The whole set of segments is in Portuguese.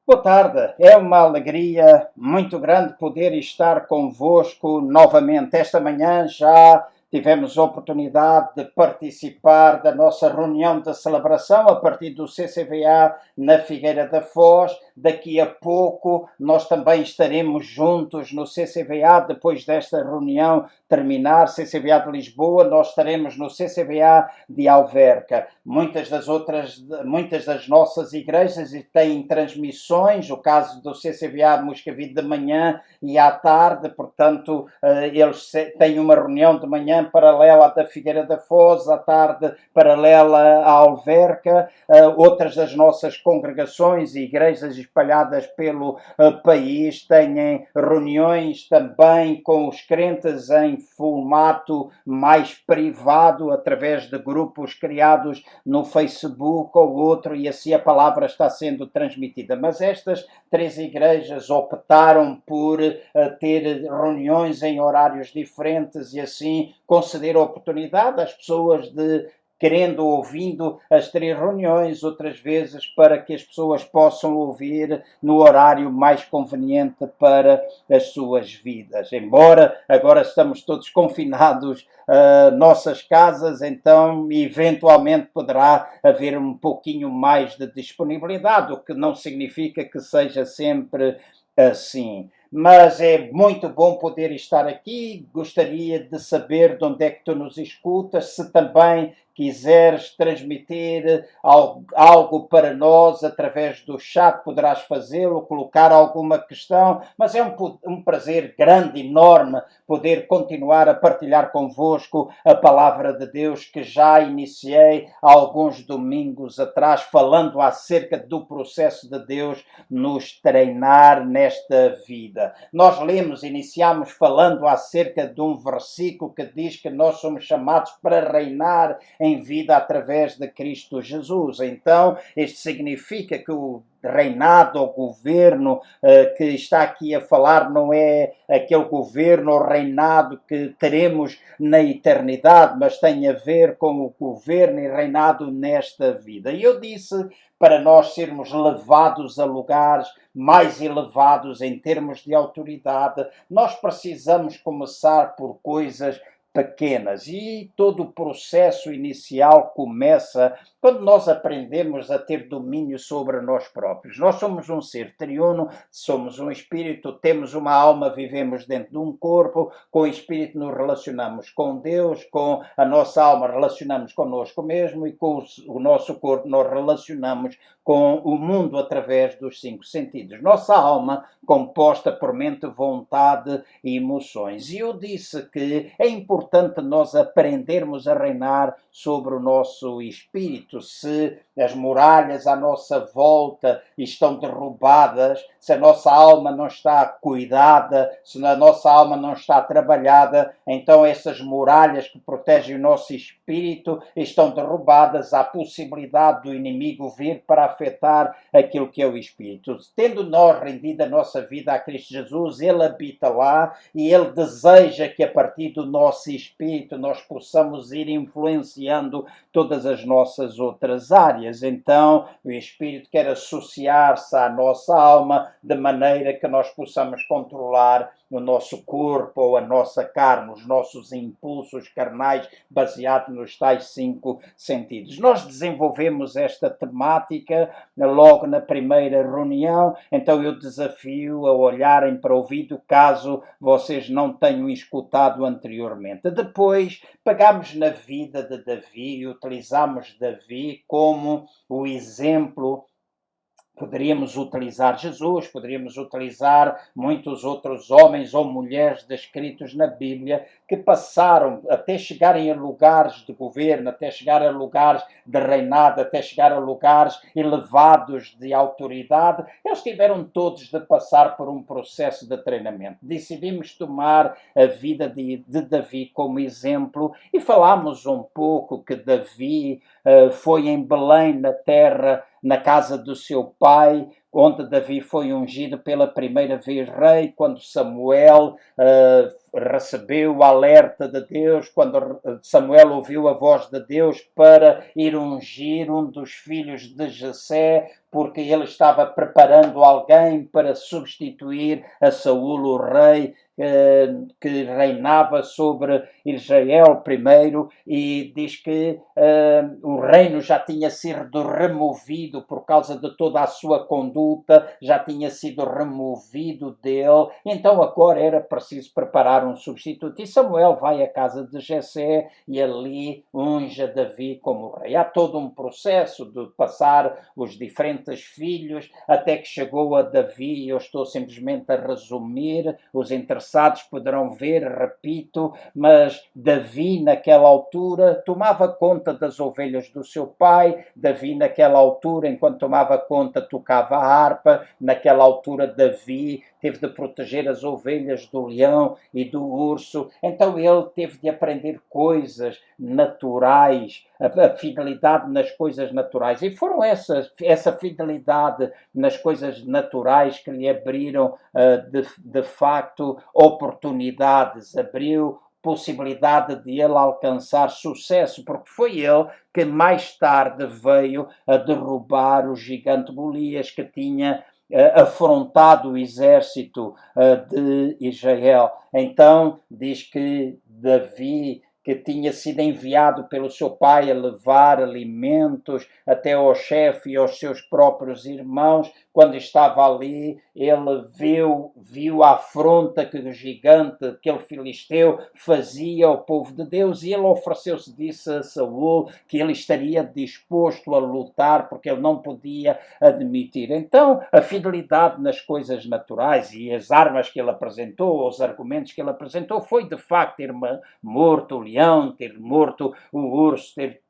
Boa tarde, é uma alegria muito grande poder estar convosco novamente. Esta manhã já tivemos a oportunidade de participar da nossa reunião de celebração a partir do CCVA na Figueira da Foz. Daqui a pouco nós também estaremos juntos no CCVA, depois desta reunião terminar, CCVA de Lisboa, nós estaremos no CCVA de Alverca. Muitas das nossas igrejas têm transmissões, o caso do CCVA de Moscavide de manhã e à tarde, portanto, eles têm uma reunião de manhã paralela à da Figueira da Foz, à tarde paralela à Alverca. Outras das nossas congregações e igrejas espalhadas pelo país têm reuniões também com os crentes em formato mais privado, através de grupos criados no Facebook ou outro, e assim a palavra está sendo transmitida. Mas estas três igrejas optaram por ter reuniões em horários diferentes e assim conceder a oportunidade às pessoas de querendo, ouvindo as três reuniões, outras vezes para que as pessoas possam ouvir no horário mais conveniente para as suas vidas. Embora agora estamos todos confinados nossas casas, então eventualmente poderá haver um pouquinho mais de disponibilidade, o que não significa que seja sempre assim. Mas é muito bom poder estar aqui. Gostaria de saber de onde é que tu nos escutas, se também quiseres transmitir algo para nós através do chat, poderás fazê-lo, colocar alguma questão, mas é um prazer grande, enorme, poder continuar a partilhar convosco a palavra de Deus que já iniciei há alguns domingos atrás, falando acerca do processo de Deus nos treinar nesta vida. Nós iniciamos falando acerca de um versículo que diz que nós somos chamados para reinar em vida através de Cristo Jesus. Então, isto significa que o reinado ou governo que está aqui a falar não é aquele governo ou reinado que teremos na eternidade, mas tem a ver com o governo e reinado nesta vida. E eu disse para nós sermos levados a lugares mais elevados em termos de autoridade, nós precisamos começar por coisas pequenas e todo o processo inicial começa quando nós aprendemos a ter domínio sobre nós próprios. Nós somos um ser triuno, somos um espírito, temos uma alma, vivemos dentro de um corpo, com o espírito nos relacionamos com Deus, com a nossa alma relacionamos connosco mesmo e com o nosso corpo nós relacionamos com o mundo através dos 5 sentidos. Nossa alma composta por mente, vontade e emoções. E eu disse que é importante nós aprendermos a reinar sobre o nosso espírito. Se as muralhas à nossa volta estão derrubadas, se a nossa alma não está cuidada, se a nossa alma não está trabalhada, então essas muralhas que protegem o nosso espírito estão derrubadas. Há possibilidade do inimigo vir para afetar aquilo que é o espírito. Tendo nós rendido a nossa vida a Cristo Jesus, Ele habita lá e Ele deseja que a partir do nosso espírito nós possamos ir influenciando todas as nossas outras áreas. Então, o espírito quer associar-se à nossa alma de maneira que nós possamos controlar o nosso corpo ou a nossa carne, os nossos impulsos carnais baseados nos tais 5 sentidos. Nós desenvolvemos esta temática logo na primeira reunião, então eu desafio a olharem para o vídeo caso vocês não tenham escutado anteriormente. Depois, pegamos na vida de Davi e utilizamos Davi como o exemplo. Poderíamos utilizar Jesus, poderíamos utilizar muitos outros homens ou mulheres descritos na Bíblia que passaram até chegarem a lugares de governo, até chegar a lugares de reinado, até chegar a lugares elevados de autoridade. Eles tiveram todos de passar por um processo de treinamento. Decidimos tomar a vida de Davi como exemplo e falámos um pouco que Davi foi em Belém, na terra, na casa do seu pai, onde Davi foi ungido pela primeira vez rei, quando Samuel recebeu o alerta de Deus, quando Samuel ouviu a voz de Deus para ir ungir um dos filhos de Jessé, porque ele estava preparando alguém para substituir a Saul, o rei, que reinava sobre Israel primeiro, e diz que o reino já tinha sido removido por causa de toda a sua conduta, já tinha sido removido dele, então agora era preciso preparar um substituto. E Samuel vai à casa de Jessé e ali unge Davi como rei. Há todo um processo de passar os diferentes filhos até que chegou a Davi. Eu estou simplesmente a resumir, os interessados poderão ver, repito, mas Davi naquela altura tomava conta das ovelhas do seu pai. Davi naquela altura, enquanto tomava conta, tocava a harpa. Naquela altura Davi teve de proteger as ovelhas do leão e do urso. Então ele teve de aprender coisas naturais, a fidelidade nas coisas naturais. E foram essa fidelidade nas coisas naturais que lhe abriram, de facto, oportunidades, abriu possibilidade de ele alcançar sucesso, porque foi ele que mais tarde veio a derrubar o gigante Golias, que tinha afrontado o exército de Israel. Então diz que Davi, que tinha sido enviado pelo seu pai a levar alimentos até ao chefe e aos seus próprios irmãos, quando estava ali, ele viu a afronta que o gigante, aquele filisteu, fazia ao povo de Deus, e ele ofereceu-se, disse a Saul que ele estaria disposto a lutar, porque ele não podia admitir. Então, a fidelidade nas coisas naturais e as armas que ele apresentou, os argumentos que ele apresentou, foi de facto ter morto o leão, ter morto o urso, ter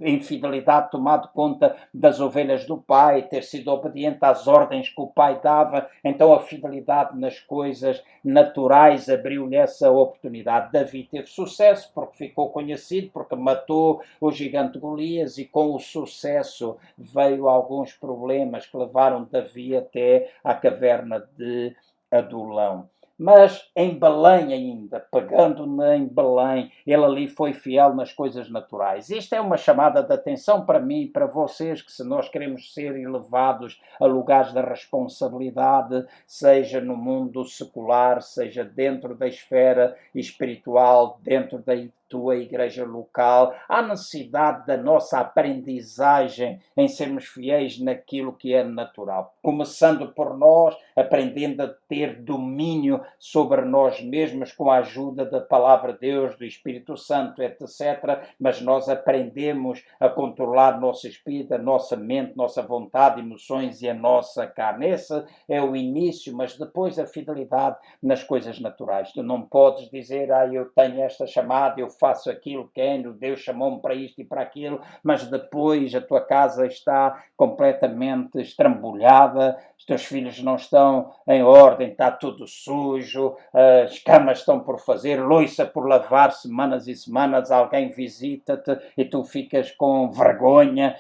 em fidelidade tomado conta das ovelhas do pai, ter sido obediente às ordens que o pai dava. Então a fidelidade nas coisas naturais abriu-lhe essa oportunidade. Davi teve sucesso porque ficou conhecido, porque matou o gigante Golias, e com o sucesso veio alguns problemas que levaram Davi até à caverna de Adulão. Mas em Belém ainda, pegando em Belém, ele ali foi fiel nas coisas naturais. Isto é uma chamada de atenção para mim e para vocês, que se nós queremos ser elevados a lugares de responsabilidade, seja no mundo secular, seja dentro da esfera espiritual, dentro da tua igreja local, há necessidade da nossa aprendizagem em sermos fiéis naquilo que é natural. Começando por nós, aprendendo a ter domínio sobre nós mesmos com a ajuda da palavra de Deus, do Espírito Santo, etc. Mas nós aprendemos a controlar nosso espírito, a nossa mente, nossa vontade, emoções e a nossa carne. Esse é o início, mas depois a fidelidade nas coisas naturais. Tu não podes dizer, eu tenho esta chamada, eu faço aquilo, Deus chamou-me para isto e para aquilo, mas depois a tua casa está completamente estrambulhada, os teus filhos não estão em ordem, está tudo sujo, as camas estão por fazer, louça por lavar, semanas e semanas, alguém visita-te e tu ficas com vergonha.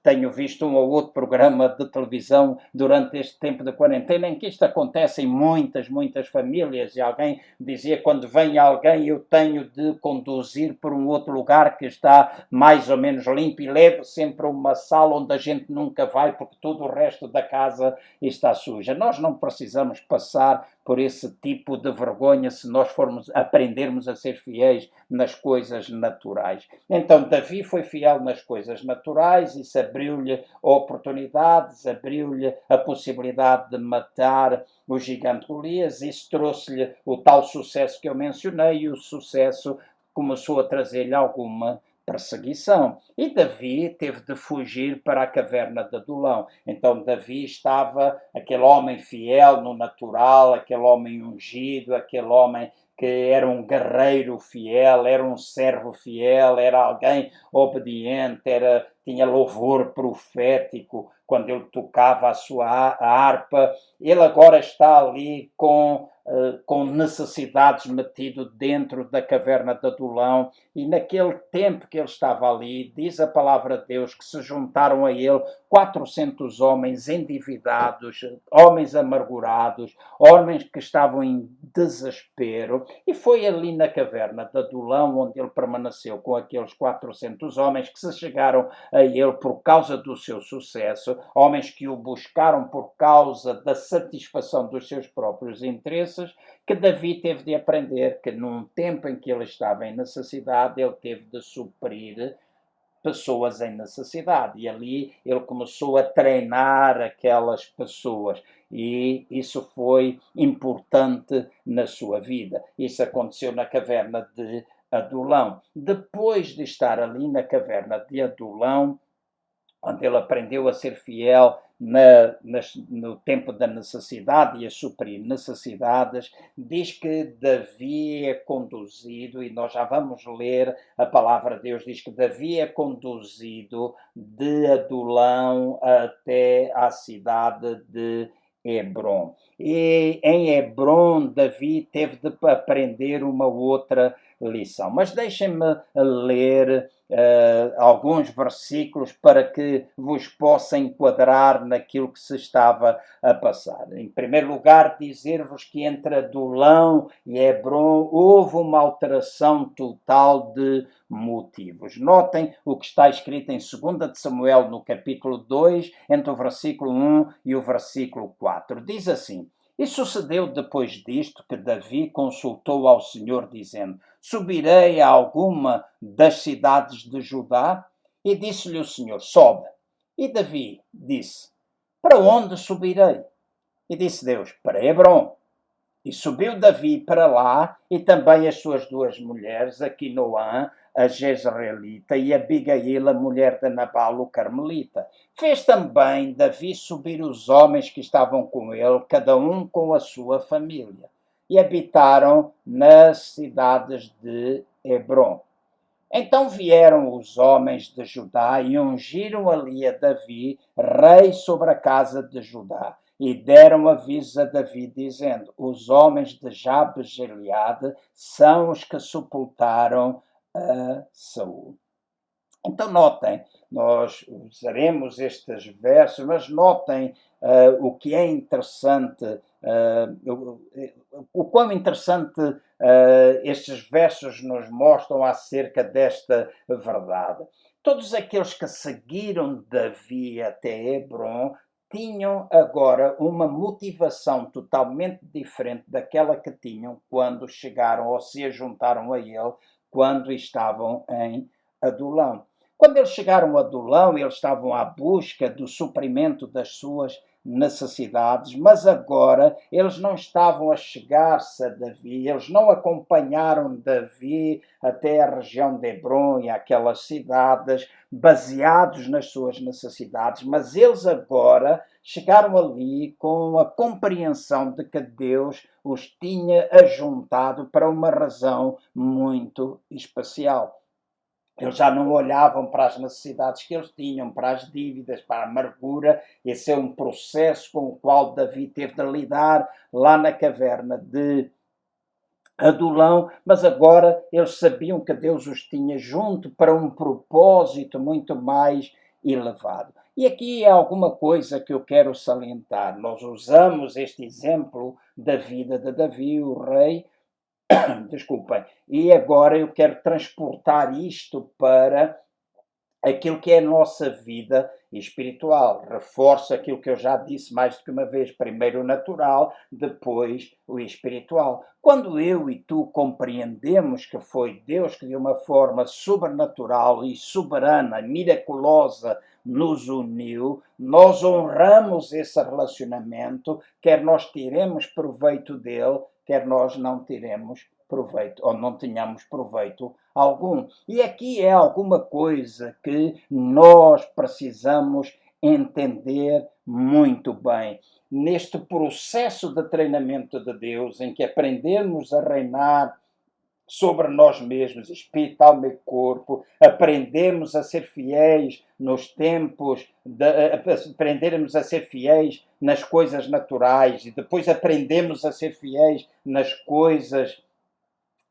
Tenho visto um ou outro programa de televisão durante este tempo de quarentena em que isto acontece em muitas famílias, e alguém dizia, quando vem alguém eu tenho de conduzir por um outro lugar que está mais ou menos limpo, e levo sempre a uma sala onde a gente nunca vai porque todo o resto da casa está suja. Nós não precisamos passar por esse tipo de vergonha se nós aprendermos a ser fiéis nas coisas naturais. Então Davi foi fiel nas coisas naturais, isso abriu-lhe oportunidades, abriu-lhe a possibilidade de matar o gigante Golias, isso trouxe-lhe o tal sucesso que eu mencionei, e o sucesso começou a trazer-lhe alguma perseguição. E Davi teve de fugir para a caverna de Adulão. Então Davi estava, aquele homem fiel no natural, aquele homem ungido, aquele homem que era um guerreiro fiel, era um servo fiel, era alguém obediente, tinha louvor profético quando ele tocava a sua harpa. Ele agora está ali com necessidades metido dentro da caverna de Adulão, e naquele tempo que ele estava ali, diz a palavra de Deus que se juntaram a ele 400 homens endividados, homens amargurados, homens que estavam em desespero, e foi ali na caverna de Adulão onde ele permaneceu com aqueles 400 homens que se chegaram a ele por causa do seu sucesso, homens que o buscaram por causa da satisfação dos seus próprios interesses, que Davi teve de aprender que num tempo em que ele estava em necessidade, ele teve de suprir pessoas em necessidade. E ali ele começou a treinar aquelas pessoas. E isso foi importante na sua vida. Isso aconteceu na caverna de Adulão. Depois de estar ali na caverna de Adulão, onde ele aprendeu a ser fiel no tempo da necessidade e a suprir necessidades, diz que Davi é conduzido, e nós já vamos ler a palavra de Deus, diz que Davi é conduzido de Adulão até à cidade de Hebrom. E em Hebrom, Davi teve de aprender uma outra lição. Mas deixem-me ler alguns versículos para que vos possa enquadrar naquilo que se estava a passar. Em primeiro lugar, dizer-vos que entre Adulão e Hebrom houve uma alteração total de motivos. Notem o que está escrito em 2 de Samuel, no capítulo 2, entre o versículo 1 e o versículo 4. Diz assim: e sucedeu depois disto que Davi consultou ao Senhor, dizendo: subirei a alguma das cidades de Judá? E disse-lhe o Senhor: sobe. E Davi disse: para onde subirei? E disse Deus: para Hebrom. E subiu Davi para lá, e também as suas duas mulheres, Aquinoã, a Jezreelita, e Abigail, a mulher de Nabal, o Carmelita. Fez também Davi subir os homens que estavam com ele, cada um com a sua família, e habitaram nas cidades de Hebrom. Então vieram os homens de Judá e ungiram ali a Davi, rei sobre a casa de Judá. E deram aviso a Davi, dizendo: os homens de Jabes Gileade são os que sepultaram a Saul. Então notem, nós usaremos estes versos, mas notem o que é interessante, o quão interessante estes versos nos mostram acerca desta verdade. Todos aqueles que seguiram Davi até Hebrom tinham agora uma motivação totalmente diferente daquela que tinham quando chegaram ou se juntaram a ele quando estavam em Adulão. Quando eles chegaram a Adulão, eles estavam à busca do suprimento das suas necessidades, mas agora eles não estavam a chegar-se a Davi, eles não acompanharam Davi até a região de Hebrom e aquelas cidades, baseados nas suas necessidades, mas eles agora chegaram ali com a compreensão de que Deus os tinha ajuntado para uma razão muito especial. Eles já não olhavam para as necessidades que eles tinham, para as dívidas, para a amargura. Esse é um processo com o qual Davi teve de lidar lá na caverna de Adulão, mas agora eles sabiam que Deus os tinha junto para um propósito muito mais elevado. E aqui é alguma coisa que eu quero salientar. Nós usamos este exemplo da vida de Davi, o rei, desculpem, e agora eu quero transportar isto para aquilo que é a nossa vida espiritual. Reforço aquilo que eu já disse mais do que uma vez. Primeiro o natural, depois o espiritual. Quando eu e tu compreendemos que foi Deus que de uma forma sobrenatural e soberana, miraculosa, nos uniu, nós honramos esse relacionamento, quer nós tiremos proveito dele, quer nós não tiremos proveito, ou não tenhamos proveito algum. E aqui é alguma coisa que nós precisamos entender muito bem. Neste processo de treinamento de Deus, em que aprendemos a reinar sobre nós mesmos, espírito, alma e corpo, aprendemos a ser fiéis nos tempos, aprendermos a ser fiéis nas coisas naturais e depois aprendemos a ser fiéis nas coisas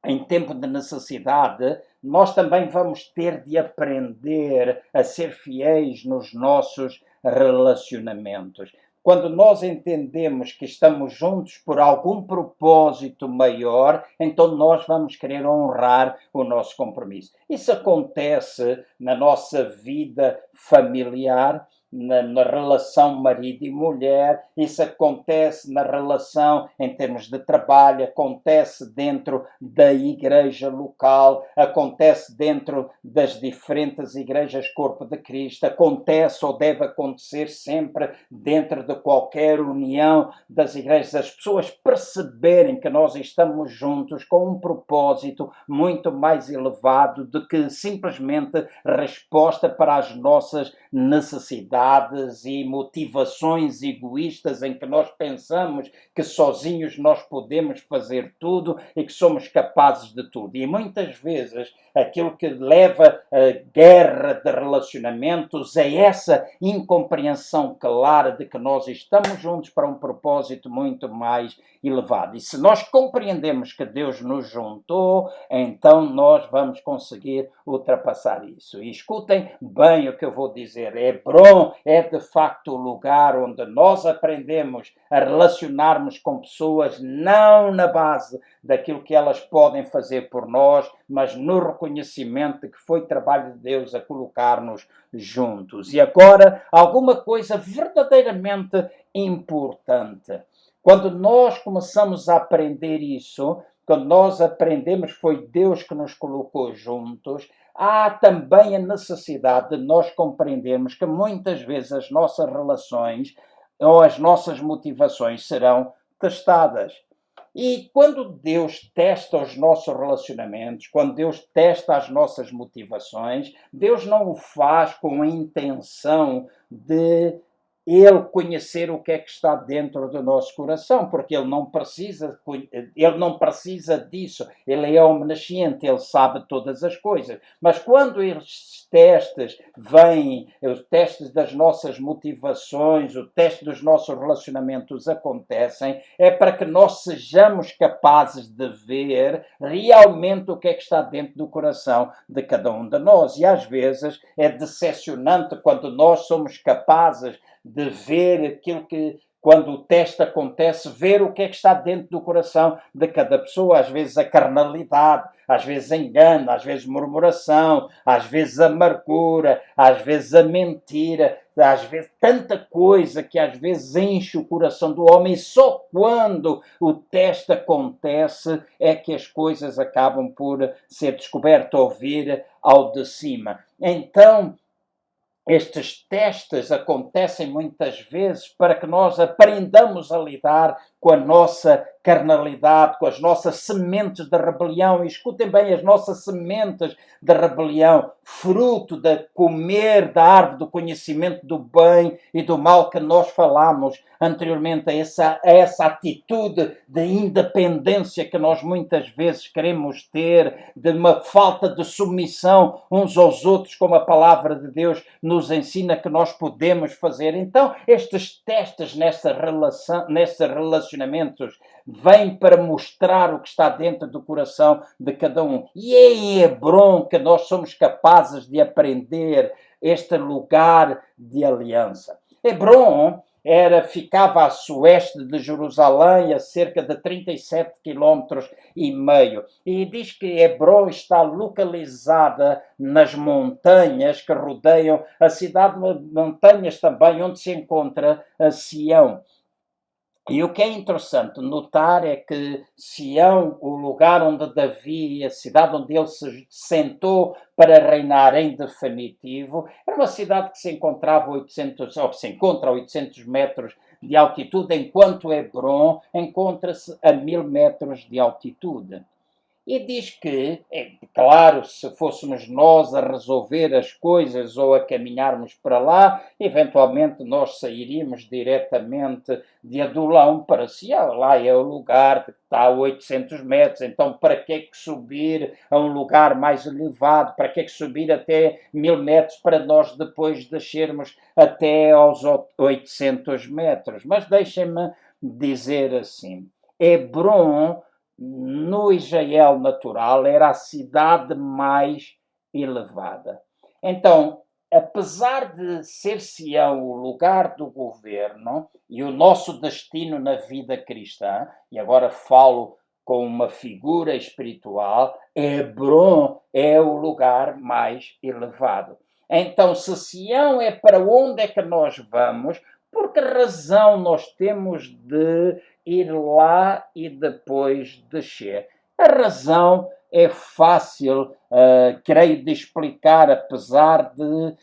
em tempo de necessidade, nós também vamos ter de aprender a ser fiéis nos nossos relacionamentos. Quando nós entendemos que estamos juntos por algum propósito maior, então nós vamos querer honrar o nosso compromisso. Isso acontece na nossa vida familiar, na relação marido e mulher, isso acontece na relação em termos de trabalho, acontece dentro da igreja local, acontece dentro das diferentes igrejas Corpo de Cristo, acontece ou deve acontecer sempre dentro de qualquer união das igrejas, as pessoas perceberem que nós estamos juntos com um propósito muito mais elevado do que simplesmente resposta para as nossas necessidades e motivações egoístas em que nós pensamos que sozinhos nós podemos fazer tudo e que somos capazes de tudo. E muitas vezes aquilo que leva a guerra de relacionamentos é essa incompreensão clara de que nós estamos juntos para um propósito muito mais elevado. E se nós compreendemos que Deus nos juntou, então nós vamos conseguir ultrapassar isso. E escutem bem o que eu vou dizer. Hebrom é de facto o lugar onde nós aprendemos a relacionarmos com pessoas não na base daquilo que elas podem fazer por nós, mas no reconhecimento de que foi trabalho de Deus a colocar-nos juntos. E agora, alguma coisa verdadeiramente importante. Quando nós começamos a aprender isso, quando nós aprendemos que foi Deus que nos colocou juntos, há também a necessidade de nós compreendermos que muitas vezes as nossas relações ou as nossas motivações serão testadas. E quando Deus testa os nossos relacionamentos, quando Deus testa as nossas motivações, Deus não o faz com a intenção de ele conhecer o que é que está dentro do nosso coração, porque ele não precisa disso, ele é omnisciente, ele sabe todas as coisas. Mas quando estes testes vêm, os testes das nossas motivações, o teste dos nossos relacionamentos acontecem, é para que nós sejamos capazes de ver realmente o que é que está dentro do coração de cada um de nós. E às vezes é decepcionante quando nós somos capazes de ver aquilo que, quando o teste acontece, ver o que é que está dentro do coração de cada pessoa. Às vezes a carnalidade, às vezes engano, às vezes murmuração, às vezes amargura, às vezes a mentira, às vezes tanta coisa que às vezes enche o coração do homem, e só quando o teste acontece é que as coisas acabam por ser descobertas ou vir ao de cima. Então, estes testes acontecem muitas vezes para que nós aprendamos a lidar com a nossa carnalidade, com as nossas sementes de rebelião. E escutem bem, as nossas sementes de rebelião, fruto de comer da árvore do conhecimento do bem e do mal que nós falamos anteriormente, a essa atitude de independência que nós muitas vezes queremos ter, de uma falta de submissão uns aos outros, como a palavra de Deus nos ensina que nós podemos fazer. Então, estes testes nesses relacionamentos vêm para mostrar o que está dentro do coração de cada um. E é em Hebrom que nós somos capazes de aprender este lugar de aliança. Hebrom ficava a sueste de Jerusalém, a cerca de 37 quilómetros e meio. E diz que Hebrom está localizada nas montanhas que rodeiam a cidade, montanhas também onde se encontra a Sião. E o que é interessante notar é que Sião, o lugar onde Davi, a cidade onde ele se sentou para reinar em definitivo, era uma cidade que se encontrava se encontra a 800 metros de altitude, enquanto Hebrom encontra-se a 1000 metros de altitude. E diz que, é claro, se fôssemos nós a resolver as coisas ou a caminharmos para lá, eventualmente nós sairíamos diretamente de Adulão para Sião. Lá é o lugar que está a 800 metros, então para que subir a um lugar mais elevado? Para que subir até 1000 metros para nós depois descermos até aos 800 metros? Mas deixem-me dizer assim, Hebron no Israel natural, era a cidade mais elevada. Então, apesar de ser Sião o lugar do governo e o nosso destino na vida cristã, e agora falo com uma figura espiritual, Hebron é o lugar mais elevado. Então, se Sião é para onde é que nós vamos, por que razão nós temos de ir lá e depois descer? A razão é fácil, creio, de explicar, apesar de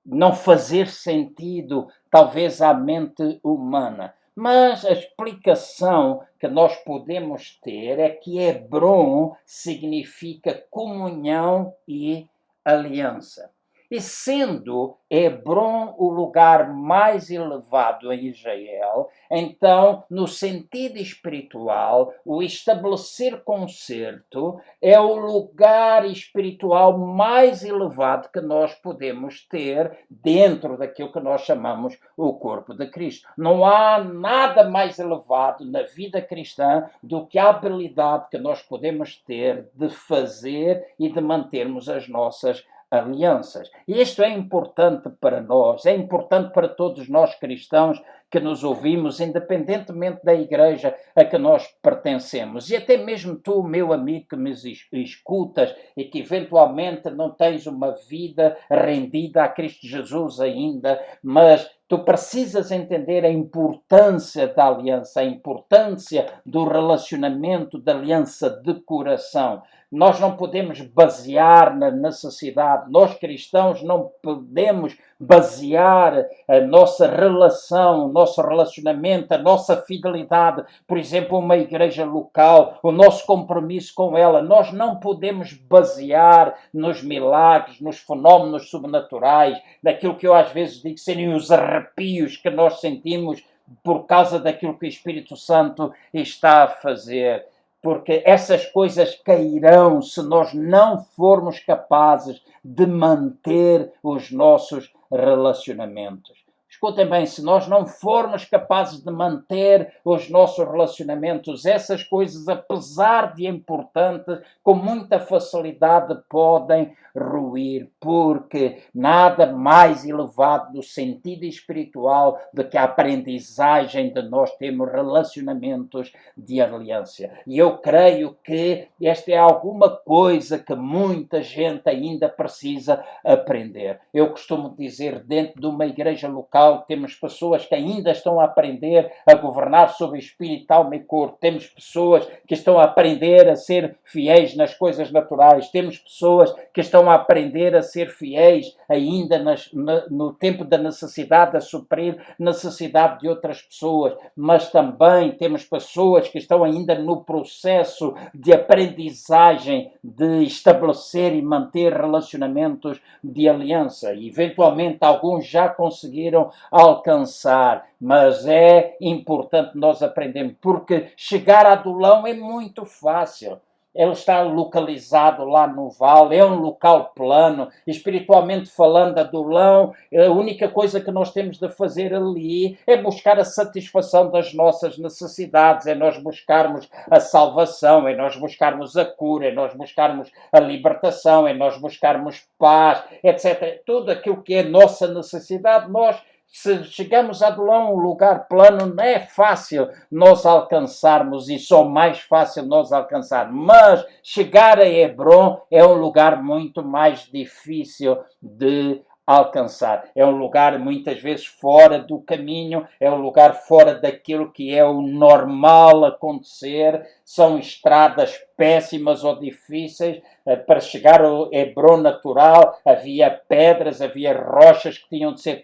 não fazer sentido, talvez, à mente humana. Mas a explicação que nós podemos ter é que Hebron significa comunhão e aliança. E sendo Hebron o lugar mais elevado em Israel, então, no sentido espiritual, o estabelecer concerto é o lugar espiritual mais elevado que nós podemos ter dentro daquilo que nós chamamos o corpo de Cristo. Não há nada mais elevado na vida cristã do que a habilidade que nós podemos ter de fazer e de mantermos as nossas alianças. E isto é importante para nós, é importante para todos nós cristãos que nos ouvimos, independentemente da igreja a que nós pertencemos. E até mesmo tu, meu amigo, que me escutas e que eventualmente não tens uma vida rendida a Cristo Jesus ainda, mas tu precisas entender a importância da aliança, a importância do relacionamento, da aliança de coração. Nós não podemos basear na necessidade, nós cristãos não podemos basear a nossa relação, o nosso relacionamento, a nossa fidelidade, por exemplo, uma igreja local, o nosso compromisso com ela. Nós não podemos basear nos milagres, nos fenómenos sobrenaturais, naquilo que eu às vezes digo serem os arrepios que nós sentimos por causa daquilo que o Espírito Santo está a fazer. Porque essas coisas cairão se nós não formos capazes de manter os nossos relacionamentos. Escutem bem, se nós não formos capazes de manter os nossos relacionamentos, essas coisas, apesar de importantes, com muita facilidade podem ruir, porque nada mais elevado no sentido espiritual do que a aprendizagem de nós termos relacionamentos de aliança. E eu creio que esta é alguma coisa que muita gente ainda precisa aprender. Eu costumo dizer, dentro de uma igreja local, temos pessoas que ainda estão a aprender a governar sobre espírito, alma e corpo. Temos pessoas que estão a aprender a ser fiéis nas coisas naturais. Temos pessoas que estão a aprender a ser fiéis ainda no tempo da necessidade, a suprir necessidade de outras pessoas. Mas também temos pessoas que estão ainda no processo de aprendizagem, de estabelecer e manter relacionamentos de aliança. E, eventualmente, alguns já conseguiram alcançar, mas é importante nós aprendermos, porque chegar a Adulão é muito fácil. Ele está localizado lá no vale, é um local plano, espiritualmente falando, Adulão, a única coisa que nós temos de fazer ali é buscar a satisfação das nossas necessidades, é nós buscarmos a salvação, é nós buscarmos a cura, é nós buscarmos a libertação, é nós buscarmos paz, etc. Tudo aquilo que é nossa necessidade, nós, se chegamos a Adulão, um lugar plano, não é fácil nós alcançarmos e só mais fácil nós alcançarmos. Mas chegar a Hebron é um lugar muito mais difícil de alcançar. É um lugar muitas vezes fora do caminho, é um lugar fora daquilo que é o normal acontecer, são estradas péssimas ou difíceis. Para chegar ao Hebrom natural, havia pedras, havia rochas que tinham de ser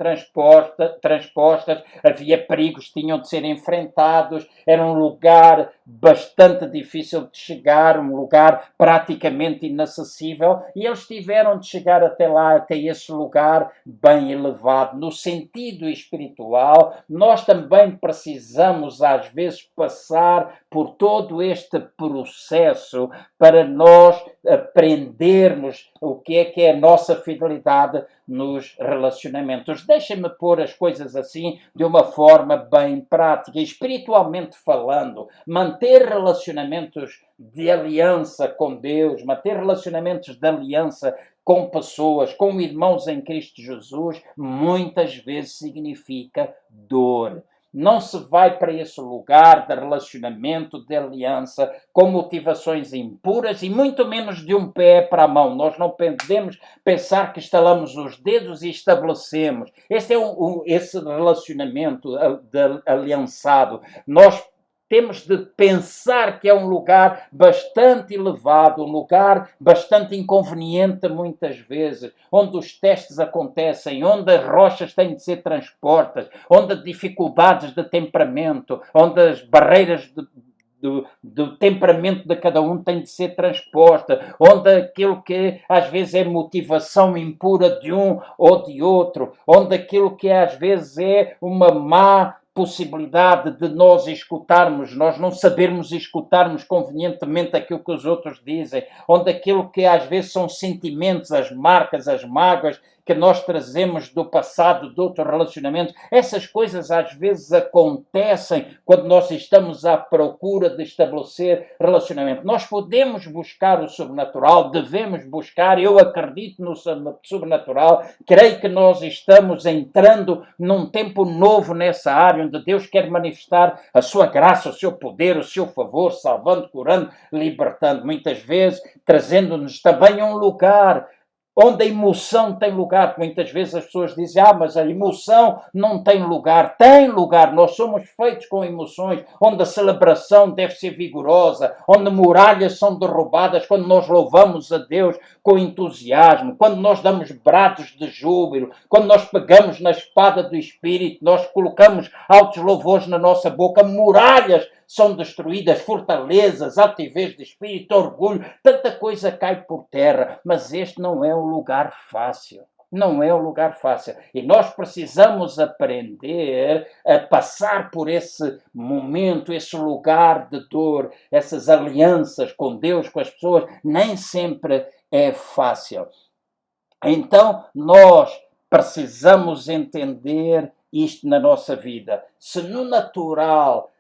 transpostas, havia perigos que tinham de ser enfrentados. Era um lugar bastante difícil de chegar, um lugar praticamente inacessível, e eles tiveram de chegar até lá, até esse lugar bem elevado. No sentido espiritual, nós também precisamos às vezes passar por todo este processo para nós aprendermos o que é a nossa fidelidade nos relacionamentos. Deixem-me pôr as coisas assim de uma forma bem prática. Espiritualmente falando, manter relacionamentos de aliança com Deus, manter relacionamentos de aliança com pessoas, com irmãos em Cristo Jesus, muitas vezes significa dor. Não se vai para esse lugar de relacionamento, de aliança, com motivações impuras e muito menos de um pé para a mão. Nós não podemos pensar que estalamos os dedos e estabelecemos. Esse é esse relacionamento de aliançado. Nós temos de pensar que é um lugar bastante elevado, um lugar bastante inconveniente muitas vezes, onde os testes acontecem, onde as rochas têm de ser transportadas, onde as dificuldades de temperamento, onde as barreiras do temperamento de cada um tem de ser transposta, onde aquilo que às vezes é motivação impura de um ou de outro, onde aquilo que às vezes é uma má possibilidade de nós escutarmos, nós não sabermos escutarmos convenientemente aquilo que os outros dizem, onde aquilo que às vezes são sentimentos, as marcas, as mágoas que nós trazemos do passado, de outros relacionamentos, essas coisas às vezes acontecem quando nós estamos à procura de estabelecer relacionamento. Nós podemos buscar o sobrenatural, devemos buscar, eu acredito no sobrenatural, creio que nós estamos entrando num tempo novo nessa área, onde Deus quer manifestar a sua graça, o seu poder, o seu favor, salvando, curando, libertando, muitas vezes trazendo-nos também a um lugar onde a emoção tem lugar. Muitas vezes as pessoas dizem, mas a emoção não tem lugar. Tem lugar, nós somos feitos com emoções, onde a celebração deve ser vigorosa, onde muralhas são derrubadas quando nós louvamos a Deus com entusiasmo, quando nós damos brados de júbilo, quando nós pegamos na espada do Espírito, nós colocamos altos louvores na nossa boca, muralhas são destruídas, fortalezas, altivez de espírito, orgulho, tanta coisa cai por terra, mas este não é um lugar fácil. Não é um lugar fácil. E nós precisamos aprender a passar por esse momento, esse lugar de dor, essas alianças com Deus, com as pessoas, nem sempre é fácil. Então, nós precisamos entender isto na nossa vida. Se no natural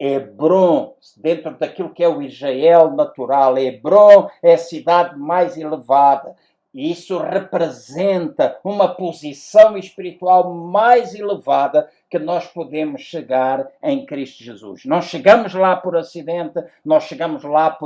Hebrom, dentro daquilo que é o Israel natural, Hebrom é a cidade mais elevada. Isso representa uma posição espiritual mais elevada que nós podemos chegar em Cristo Jesus. Não chegamos lá por acidente, nós chegamos lá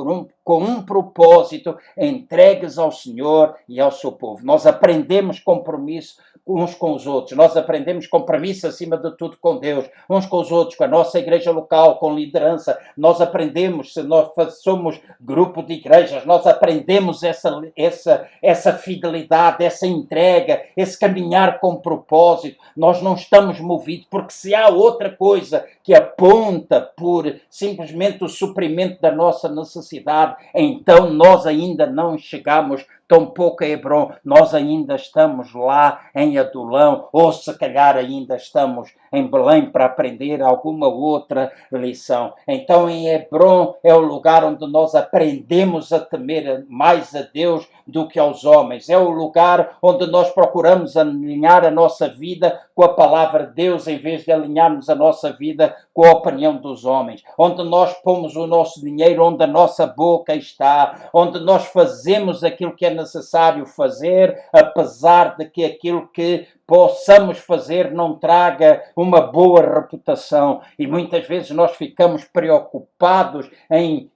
com um propósito, entregues ao Senhor e ao seu povo. Nós aprendemos compromisso uns com os outros, nós aprendemos compromisso acima de tudo com Deus, uns com os outros, com a nossa igreja local, com liderança. Nós aprendemos, se nós somos grupo de igrejas, nós aprendemos essa fidelidade, essa entrega, esse caminhar com propósito. Nós não estamos movidos, porque se há outra coisa que aponta por simplesmente o suprimento da nossa necessidade, então nós ainda não chegamos tampouco a Hebrom, nós ainda estamos lá em Adulão, ou se calhar ainda estamos em Belém para aprender alguma outra lição. Então em Hebrom é o lugar onde nós aprendemos a temer mais a Deus do que aos homens. É o lugar onde nós procuramos alinhar a nossa vida com a palavra de Deus, em vez de alinharmos a nossa vida com a opinião dos homens. Onde nós pomos o nosso dinheiro, onde a nossa boca está, onde nós fazemos aquilo que é necessário fazer, apesar de que aquilo que possamos fazer não traga uma boa reputação. E muitas vezes nós ficamos preocupados em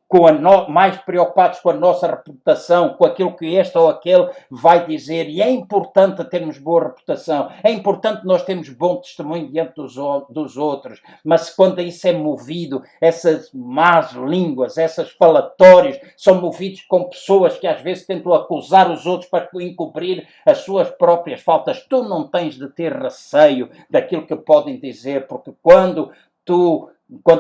mais preocupados com a nossa reputação, com aquilo que este ou aquele vai dizer. E é importante termos boa reputação, é importante nós termos bom testemunho diante dos outros, mas quando isso é movido, essas más línguas, esses falatórios, são movidos com pessoas que às vezes tentam acusar os outros para encobrir as suas próprias faltas. Tu não tens de ter receio daquilo que podem dizer, porque quando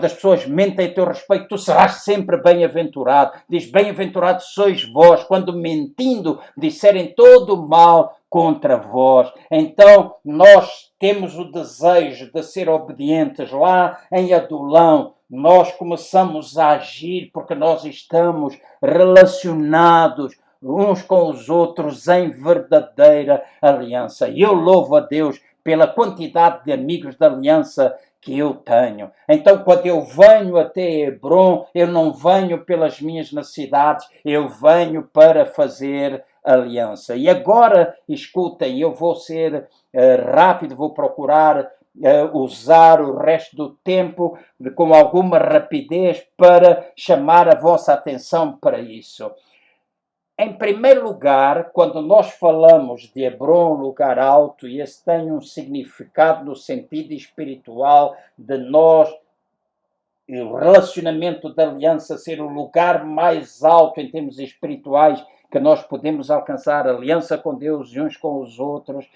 as pessoas mentem a teu respeito, tu serás sempre bem-aventurado. Diz, bem-aventurados sois vós, quando mentindo disserem todo o mal contra vós. Então, nós temos o desejo de ser obedientes. Lá em Adulão, nós começamos a agir porque nós estamos relacionados uns com os outros em verdadeira aliança. E eu louvo a Deus pela quantidade de amigos da aliança que eu tenho. Então, quando eu venho até Hebron, eu não venho pelas minhas necessidades, eu venho para fazer aliança. E agora, escutem, eu vou ser rápido, vou procurar usar o resto do tempo com alguma rapidez para chamar a vossa atenção para isso. Em primeiro lugar, quando nós falamos de Hebron, lugar alto, e esse tem um significado no sentido espiritual de nós, o relacionamento da aliança ser o lugar mais alto em termos espirituais que nós podemos alcançar, aliança com Deus e uns com os outros.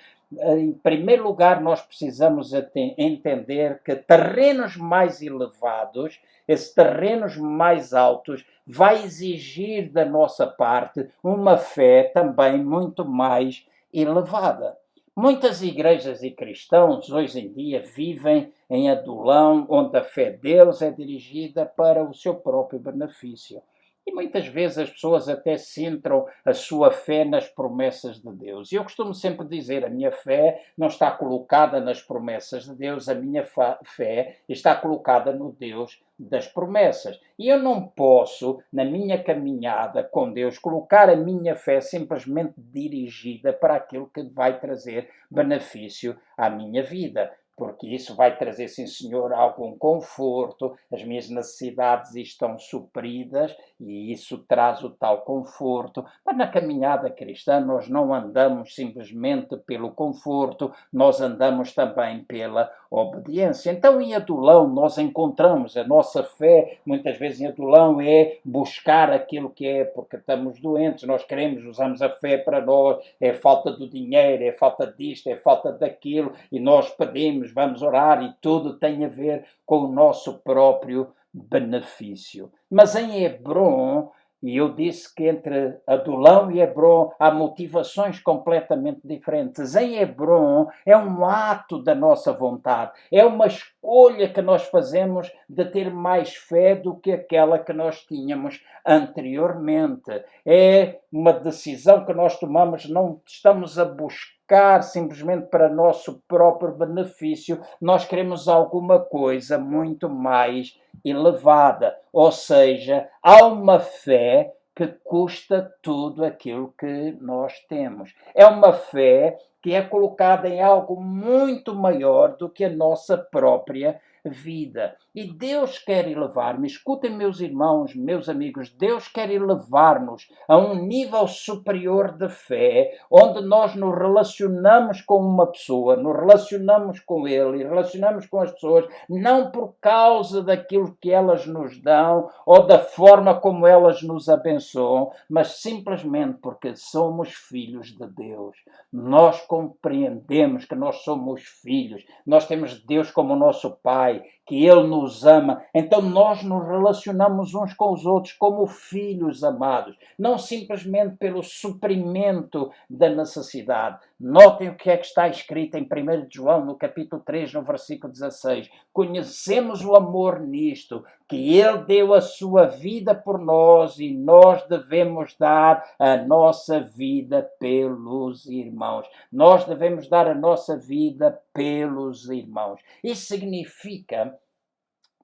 Em primeiro lugar, nós precisamos entender que terrenos mais elevados, esses terrenos mais altos, vai exigir da nossa parte uma fé também muito mais elevada. Muitas igrejas e cristãos hoje em dia vivem em Adulão, onde a fé deles é dirigida para o seu próprio benefício. E muitas vezes as pessoas até centram a sua fé nas promessas de Deus. E eu costumo sempre dizer, a minha fé não está colocada nas promessas de Deus, a minha fé está colocada no Deus das promessas. E eu não posso, na minha caminhada com Deus, colocar a minha fé simplesmente dirigida para aquilo que vai trazer benefício à minha vida. Porque isso vai trazer, sim senhor, algum conforto, as minhas necessidades estão supridas e isso traz o tal conforto. Mas na caminhada cristã nós não andamos simplesmente pelo conforto, nós andamos também pela obediência. Então em Adulão nós encontramos a nossa fé, muitas vezes em Adulão é buscar aquilo que é, porque estamos doentes, nós queremos, usamos a fé para nós, é falta do dinheiro, é falta disto, é falta daquilo, e nós pedimos, vamos orar e tudo tem a ver com o nosso próprio benefício. Mas em Hebron, e eu disse que entre Adulão e Hebron há motivações completamente diferentes. Em Hebron é um ato da nossa vontade, é uma escolha que nós fazemos de ter mais fé do que aquela que nós tínhamos anteriormente. É uma decisão que nós tomamos, não estamos a buscar simplesmente para nosso próprio benefício, nós queremos alguma coisa muito mais elevada, ou seja, há uma fé que custa tudo aquilo que nós temos. É uma fé que é colocada em algo muito maior do que a nossa própria vida. E Deus quer elevar-me, escutem meus irmãos, meus amigos, Deus quer elevar-nos a um nível superior de fé, onde nós nos relacionamos com uma pessoa, nos relacionamos com Ele e relacionamos com as pessoas, não por causa daquilo que elas nos dão ou da forma como elas nos abençoam, mas simplesmente porque somos filhos de Deus. Nós compreendemos que nós somos filhos, nós temos Deus como nosso Pai, que Ele nos ama, então nós nos relacionamos uns com os outros como filhos amados, não simplesmente pelo suprimento da necessidade. Notem o que é que está escrito em 1 João, no capítulo 3, no versículo 16. Conhecemos o amor nisto, que Ele deu a sua vida por nós e nós devemos dar a nossa vida pelos irmãos. Nós devemos dar a nossa vida pelos irmãos. Isso significa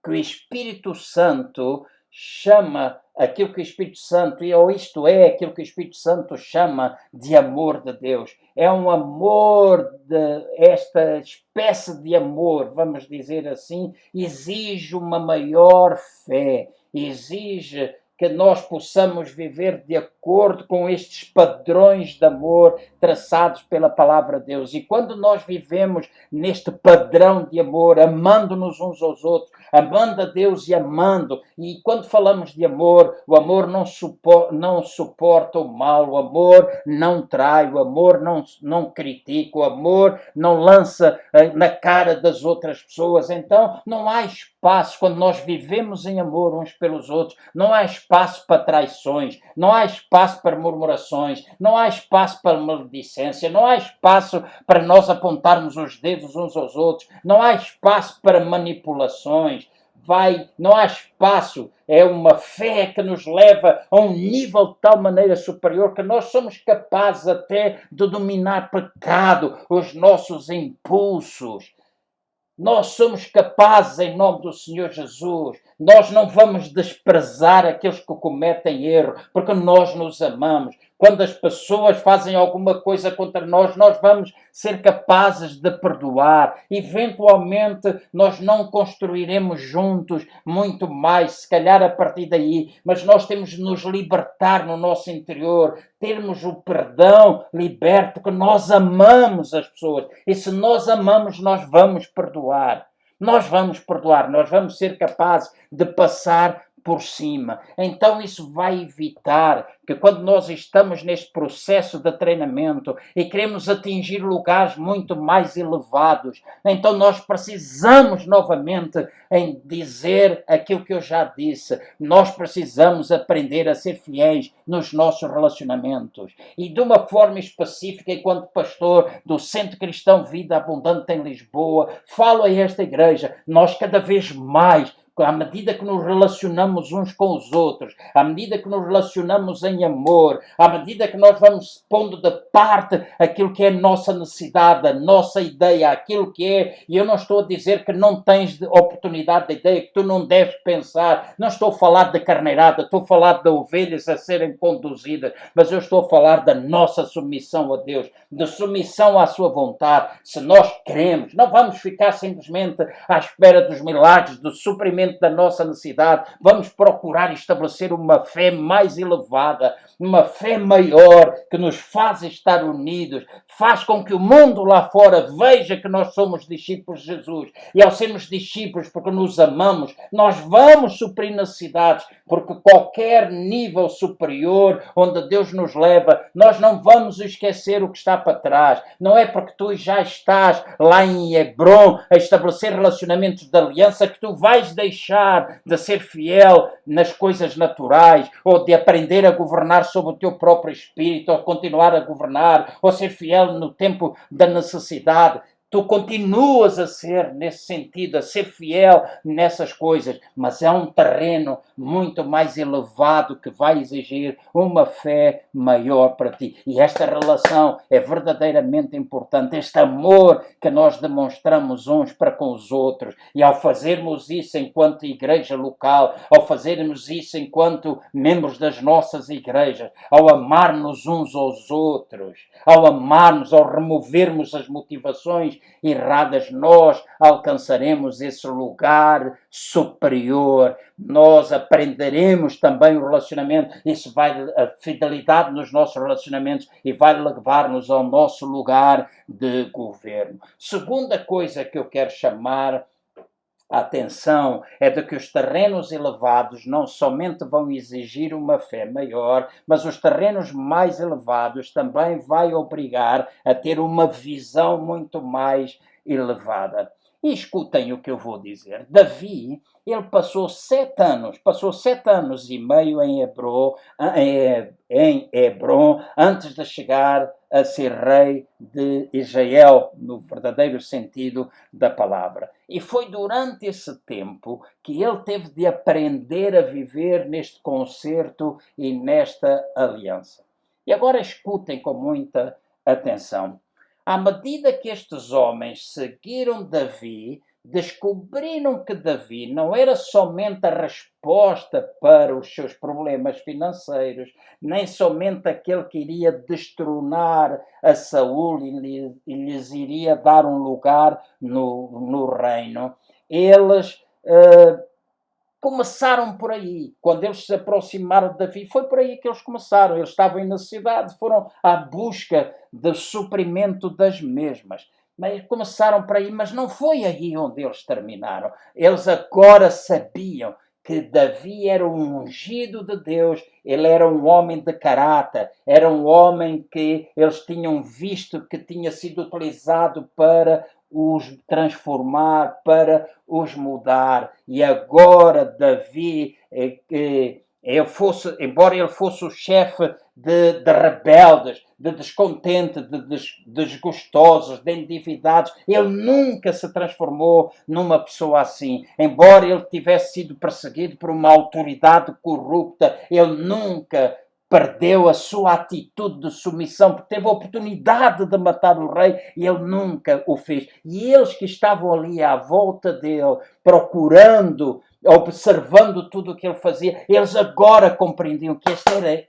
que o Espírito Santo chama aquilo que o Espírito Santo, ou isto é aquilo que o Espírito Santo chama de amor de Deus. É um amor, esta espécie de amor, vamos dizer assim, exige uma maior fé, exige que nós possamos viver de acordo com estes padrões de amor traçados pela palavra de Deus. E quando nós vivemos neste padrão de amor, amando-nos uns aos outros, amando a Deus e amando, e quando falamos de amor, o amor não suporta o mal, o amor não trai, o amor não critica, o amor não lança na cara das outras pessoas. Então não há espaço, quando nós vivemos em amor uns pelos outros, não há espaço para traições, não há espaço para murmurações, não há espaço para maledicência, não há espaço para nós apontarmos os dedos uns aos outros, não há espaço para manipulações. Não há espaço, é uma fé que nos leva a um nível de tal maneira superior que nós somos capazes até de dominar pecado, os nossos impulsos. Nós somos capazes, em nome do Senhor Jesus, nós não vamos desprezar aqueles que cometem erro, porque nós nos amamos. Quando as pessoas fazem alguma coisa contra nós, nós vamos ser capazes de perdoar. Eventualmente, nós não construiremos juntos muito mais, se calhar a partir daí, mas nós temos de nos libertar no nosso interior, termos o perdão liberto, porque nós amamos as pessoas. E se nós amamos, nós vamos perdoar. Nós vamos perdoar, nós vamos ser capazes de passar por cima. Então isso vai evitar que quando nós estamos neste processo de treinamento e queremos atingir lugares muito mais elevados, então nós precisamos novamente em dizer aquilo que eu já disse. Nós precisamos aprender a ser fiéis nos nossos relacionamentos. E de uma forma específica, enquanto pastor do Centro Cristão Vida Abundante em Lisboa, falo a esta igreja, nós cada vez mais, à medida que nos relacionamos uns com os outros, à medida que nos relacionamos em amor, à medida que nós vamos pondo de parte aquilo que é a nossa necessidade, a nossa ideia, aquilo que é, e eu não estou a dizer que não tens oportunidade de ideia, que tu não deves pensar, não estou a falar de carneirada, estou a falar de ovelhas a serem conduzidas, mas eu estou a falar da nossa submissão a Deus, de submissão à sua vontade. Se nós queremos, não vamos ficar simplesmente à espera dos milagres, do suprimento da nossa necessidade, vamos procurar estabelecer uma fé mais elevada, uma fé maior, que nos faz estar unidos, faz com que o mundo lá fora veja que nós somos discípulos de Jesus. E ao sermos discípulos, porque nos amamos, nós vamos suprir necessidades, porque qualquer nível superior onde Deus nos leva, nós não vamos esquecer o que está para trás. Não é porque tu já estás lá em Hebron a estabelecer relacionamentos de aliança que tu vais deixar de ser fiel nas coisas naturais, ou de aprender a governar sobre o teu próprio espírito, ou continuar a governar, ou ser fiel no tempo da necessidade. Tu continuas a ser, nesse sentido, a ser fiel nessas coisas, mas é um terreno muito mais elevado que vai exigir uma fé maior para ti. E esta relação é verdadeiramente importante, este amor que nós demonstramos uns para com os outros. E ao fazermos isso enquanto igreja local, ao fazermos isso enquanto membros das nossas igrejas, ao amarmos uns aos outros, ao amarmos, ao removermos as motivações erradas, nós alcançaremos esse lugar superior. Nós aprenderemos também o relacionamento, isso vai, a fidelidade nos nossos relacionamentos, e vai levar-nos ao nosso lugar de governo. Segunda coisa que eu quero chamar a atenção é de que os terrenos elevados não somente vão exigir uma fé maior, mas os terrenos mais elevados também vai obrigar a ter uma visão muito mais elevada. E escutem o que eu vou dizer. Davi, ele passou 7 anos e meio em Hebron, antes de chegar a ser rei de Israel, no verdadeiro sentido da palavra. E foi durante esse tempo que ele teve de aprender a viver neste concerto e nesta aliança. E agora escutem com muita atenção. À medida que estes homens seguiram Davi, descobriram que Davi não era somente a resposta para os seus problemas financeiros, nem somente aquele que iria destronar a Saul e lhes iria dar um lugar no reino. Eles Começaram por aí. Quando eles se aproximaram de Davi, foi por aí que eles começaram. Eles estavam aí na cidade, foram à busca do suprimento das mesmas. Mas começaram por aí, mas não foi aí onde eles terminaram. Eles agora sabiam que Davi era um ungido de Deus, ele era um homem de caráter, era um homem que eles tinham visto que tinha sido utilizado para os transformar, para os mudar. E agora Davi, embora ele fosse o chefe de rebeldes, de descontentes, de desgostosos, de endividados, ele nunca se transformou numa pessoa assim. Embora ele tivesse sido perseguido por uma autoridade corrupta, ele nunca perdeu a sua atitude de submissão, porque teve a oportunidade de matar o rei e ele nunca o fez. E eles que estavam ali à volta dele, procurando, observando tudo o que ele fazia, eles agora compreendiam que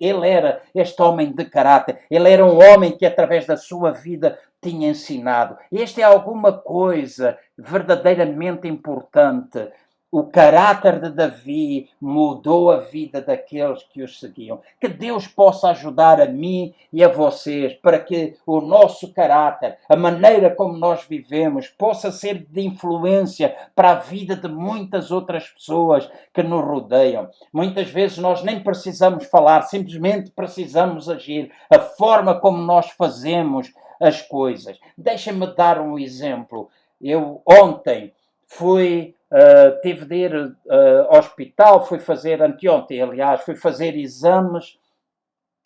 ele era este homem de caráter, ele era um homem que através da sua vida tinha ensinado. Esta é alguma coisa verdadeiramente importante. O caráter de Davi mudou a vida daqueles que os seguiam. Que Deus possa ajudar a mim e a vocês para que o nosso caráter, a maneira como nós vivemos, possa ser de influência para a vida de muitas outras pessoas que nos rodeiam. Muitas vezes nós nem precisamos falar, simplesmente precisamos agir. A forma como nós fazemos as coisas. Deixa-me dar um exemplo. Eu ontem tive de ir ao hospital, anteontem, aliás, fui fazer exames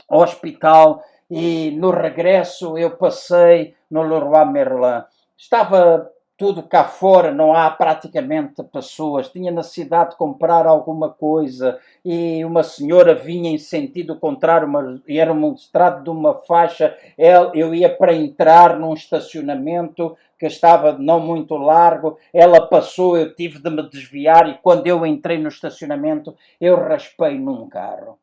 ao hospital e no regresso eu passei no Leroy Merlin. Estava tudo cá fora, não há praticamente pessoas. Tinha necessidade de comprar alguma coisa e uma senhora vinha em sentido contrário, era mostrado de uma faixa. Eu ia para entrar num estacionamento que estava não muito largo, ela passou, eu tive de me desviar e quando eu entrei no estacionamento, eu raspei num carro.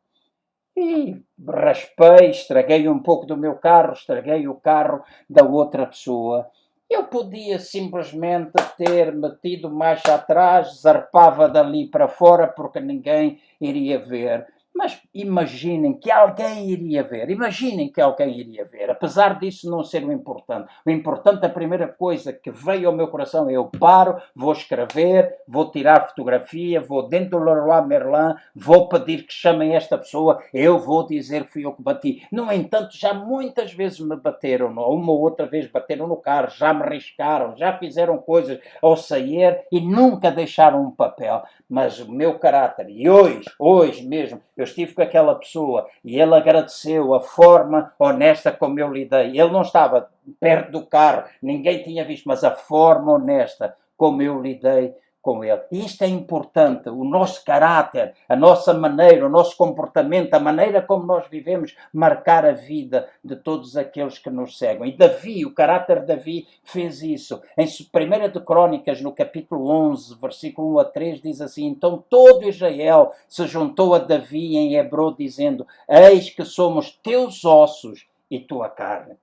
E raspei, estraguei um pouco do meu carro, estraguei o carro da outra pessoa. Eu podia simplesmente ter metido mais atrás, zarpava dali para fora porque ninguém iria ver. Mas imaginem que alguém iria ver. Imaginem que alguém iria ver. Apesar disso não ser o importante. O importante, a primeira coisa que veio ao meu coração é eu paro, vou escrever, vou tirar fotografia, vou dentro do Leroy Merlin, vou pedir que chamem esta pessoa, eu vou dizer que fui eu que bati. No entanto, já muitas vezes me bateram, uma ou outra vez bateram no carro, já me riscaram, já fizeram coisas ao sair e nunca deixaram um papel. Mas o meu caráter, e hoje mesmo, eu estive com aquela pessoa e ele agradeceu a forma honesta como eu lidei. Ele não estava perto do carro, ninguém tinha visto, mas a forma honesta como eu lidei com ele. E isto é importante, o nosso caráter, a nossa maneira, o nosso comportamento, a maneira como nós vivemos, marcar a vida de todos aqueles que nos seguem. E Davi, o caráter de Davi fez isso. Em 1 de Crônicas, no capítulo 11, versículo 1 a 3, diz assim: então todo Israel se juntou a Davi em Hebron, dizendo: eis que somos teus ossos e tua carne.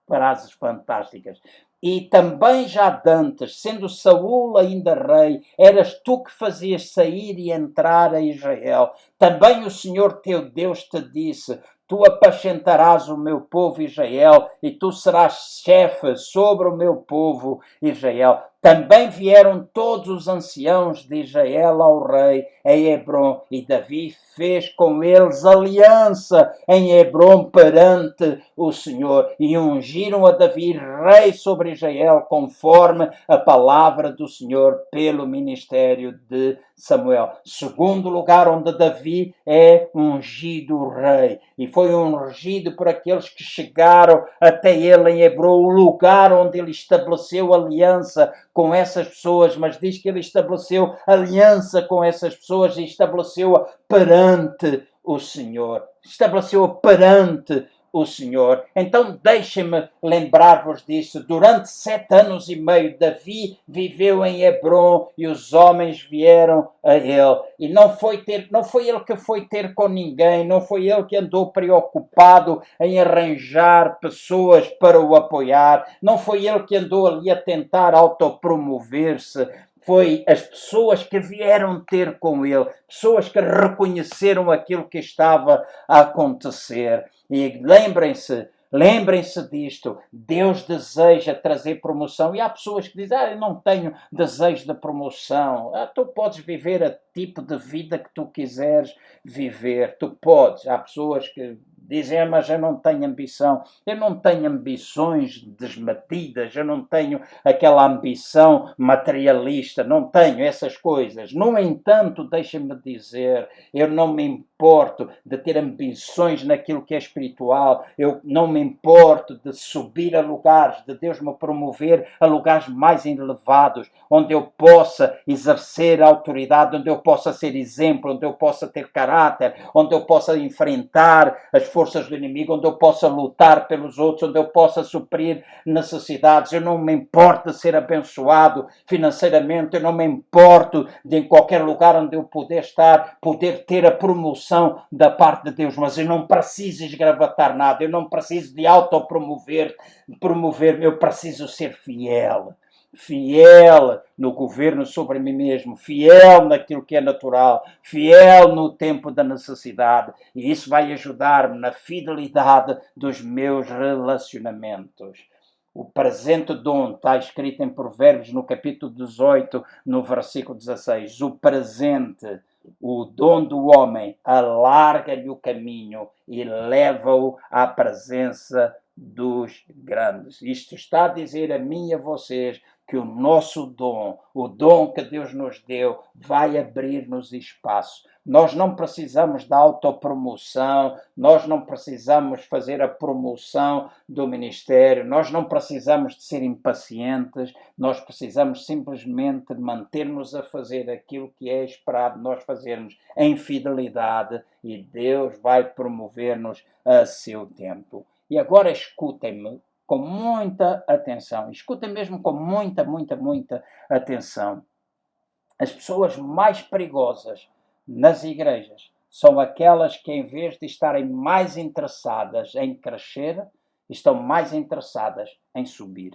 Frases fantásticas. E também já dantes, sendo Saul ainda rei, eras tu que fazias sair e entrar a Israel. Também o Senhor teu Deus te disse: tu apacentarás o meu povo Israel, e tu serás chefe sobre o meu povo Israel. Também vieram todos os anciãos de Israel ao rei em Hebron, e Davi fez com eles aliança em Hebron perante o Senhor, e ungiram a Davi rei sobre Israel, conforme a palavra do Senhor pelo ministério de Samuel. Segundo lugar onde Davi é ungido rei, e foi ungido por aqueles que chegaram até ele em Hebron, o lugar onde ele estabeleceu aliança com essas pessoas, mas diz que ele estabeleceu aliança com essas pessoas e estabeleceu-a perante o Senhor. Estabeleceu-a perante o Senhor. Então deixem-me lembrar-vos disso. Durante 7 anos e meio, Davi viveu em Hebron e os homens vieram a ele. E não foi ele que foi ter com ninguém, não foi ele que andou preocupado em arranjar pessoas para o apoiar, não foi ele que andou ali a tentar autopromover-se. Foi as pessoas que vieram ter com ele, pessoas que reconheceram aquilo que estava a acontecer. E lembrem-se disto. Deus deseja trazer promoção. E há pessoas que dizem, eu não tenho desejo de promoção. Tu podes viver o tipo de vida que tu quiseres viver. Tu podes. Há pessoas que dizem, mas eu não tenho ambição. Eu não tenho ambições desmedidas, eu não tenho aquela ambição materialista, não tenho essas coisas. No entanto, deixa-me dizer, eu não me importo de ter ambições naquilo que é espiritual, eu não me importo de subir a lugares, de Deus me promover a lugares mais elevados, onde eu possa exercer autoridade, onde eu possa ser exemplo, onde eu possa ter caráter, onde eu possa enfrentar as forças do inimigo, onde eu possa lutar pelos outros, onde eu possa suprir necessidades. Eu não me importo de ser abençoado financeiramente, eu não me importo de em qualquer lugar onde eu puder estar, poder ter a promoção da parte de Deus, mas eu não preciso esgravatar nada, eu não preciso de autopromover, eu preciso ser fiel. Fiel no governo sobre mim mesmo, fiel naquilo que é natural, fiel no tempo da necessidade. E isso vai ajudar-me na fidelidade dos meus relacionamentos. O presente dom está escrito em Provérbios no capítulo 18, no versículo 16. O presente, o dom do homem, alarga-lhe o caminho e leva-o à presença dos grandes. Isto está a dizer a mim e a vocês que o nosso dom, o dom que Deus nos deu, vai abrir-nos espaço. Nós não precisamos da autopromoção, nós não precisamos fazer a promoção do ministério, nós não precisamos de ser impacientes, nós precisamos simplesmente manter-nos a fazer aquilo que é esperado nós fazermos em fidelidade e Deus vai promover-nos a seu tempo. E agora escutem-me com muita atenção. Escutem mesmo com muita atenção. As pessoas mais perigosas nas igrejas são aquelas que, em vez de estarem mais interessadas em crescer, estão mais interessadas em subir.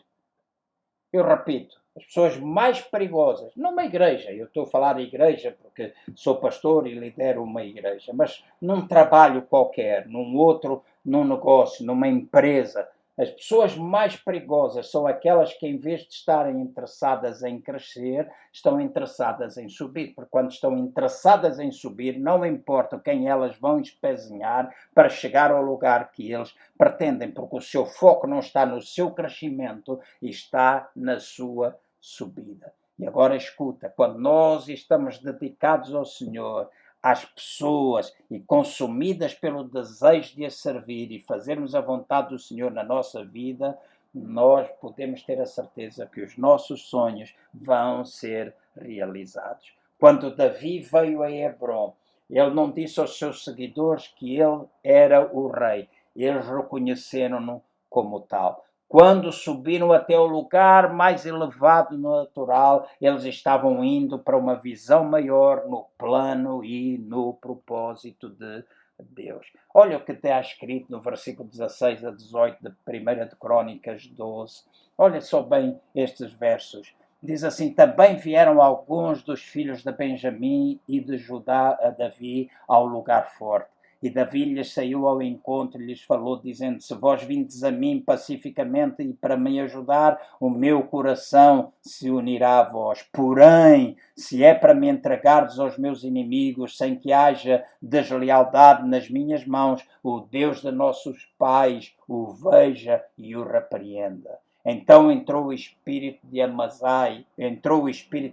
Eu repito, as pessoas mais perigosas, numa igreja, eu estou a falar de igreja porque sou pastor e lidero uma igreja, mas num trabalho qualquer, num negócio, numa empresa, as pessoas mais perigosas são aquelas que, em vez de estarem interessadas em crescer, estão interessadas em subir. Porque quando estão interessadas em subir, não importa quem elas vão espezinhar para chegar ao lugar que eles pretendem, porque o seu foco não está no seu crescimento, está na sua subida. E agora escuta, quando nós estamos dedicados ao Senhor, às pessoas e consumidas pelo desejo de a servir e fazermos a vontade do Senhor na nossa vida, nós podemos ter a certeza que os nossos sonhos vão ser realizados. Quando Davi veio a Hebrom, ele não disse aos seus seguidores que ele era o rei. Eles reconheceram-no como tal. Quando subiram até o lugar mais elevado no natural, eles estavam indo para uma visão maior no plano e no propósito de Deus. Olha o que está escrito no versículo 16 a 18 de 1 de Crônicas 12. Olha só bem estes versos. Diz assim, também vieram alguns dos filhos de Benjamim e de Judá a Davi ao lugar forte. E Davi lhes saiu ao encontro e lhes falou, dizendo, se vós vindes a mim pacificamente e para me ajudar, o meu coração se unirá a vós. Porém, se é para me entregardes aos meus inimigos, sem que haja deslealdade nas minhas mãos, o Deus de nossos pais o veja e o repreenda. Então entrou o espírito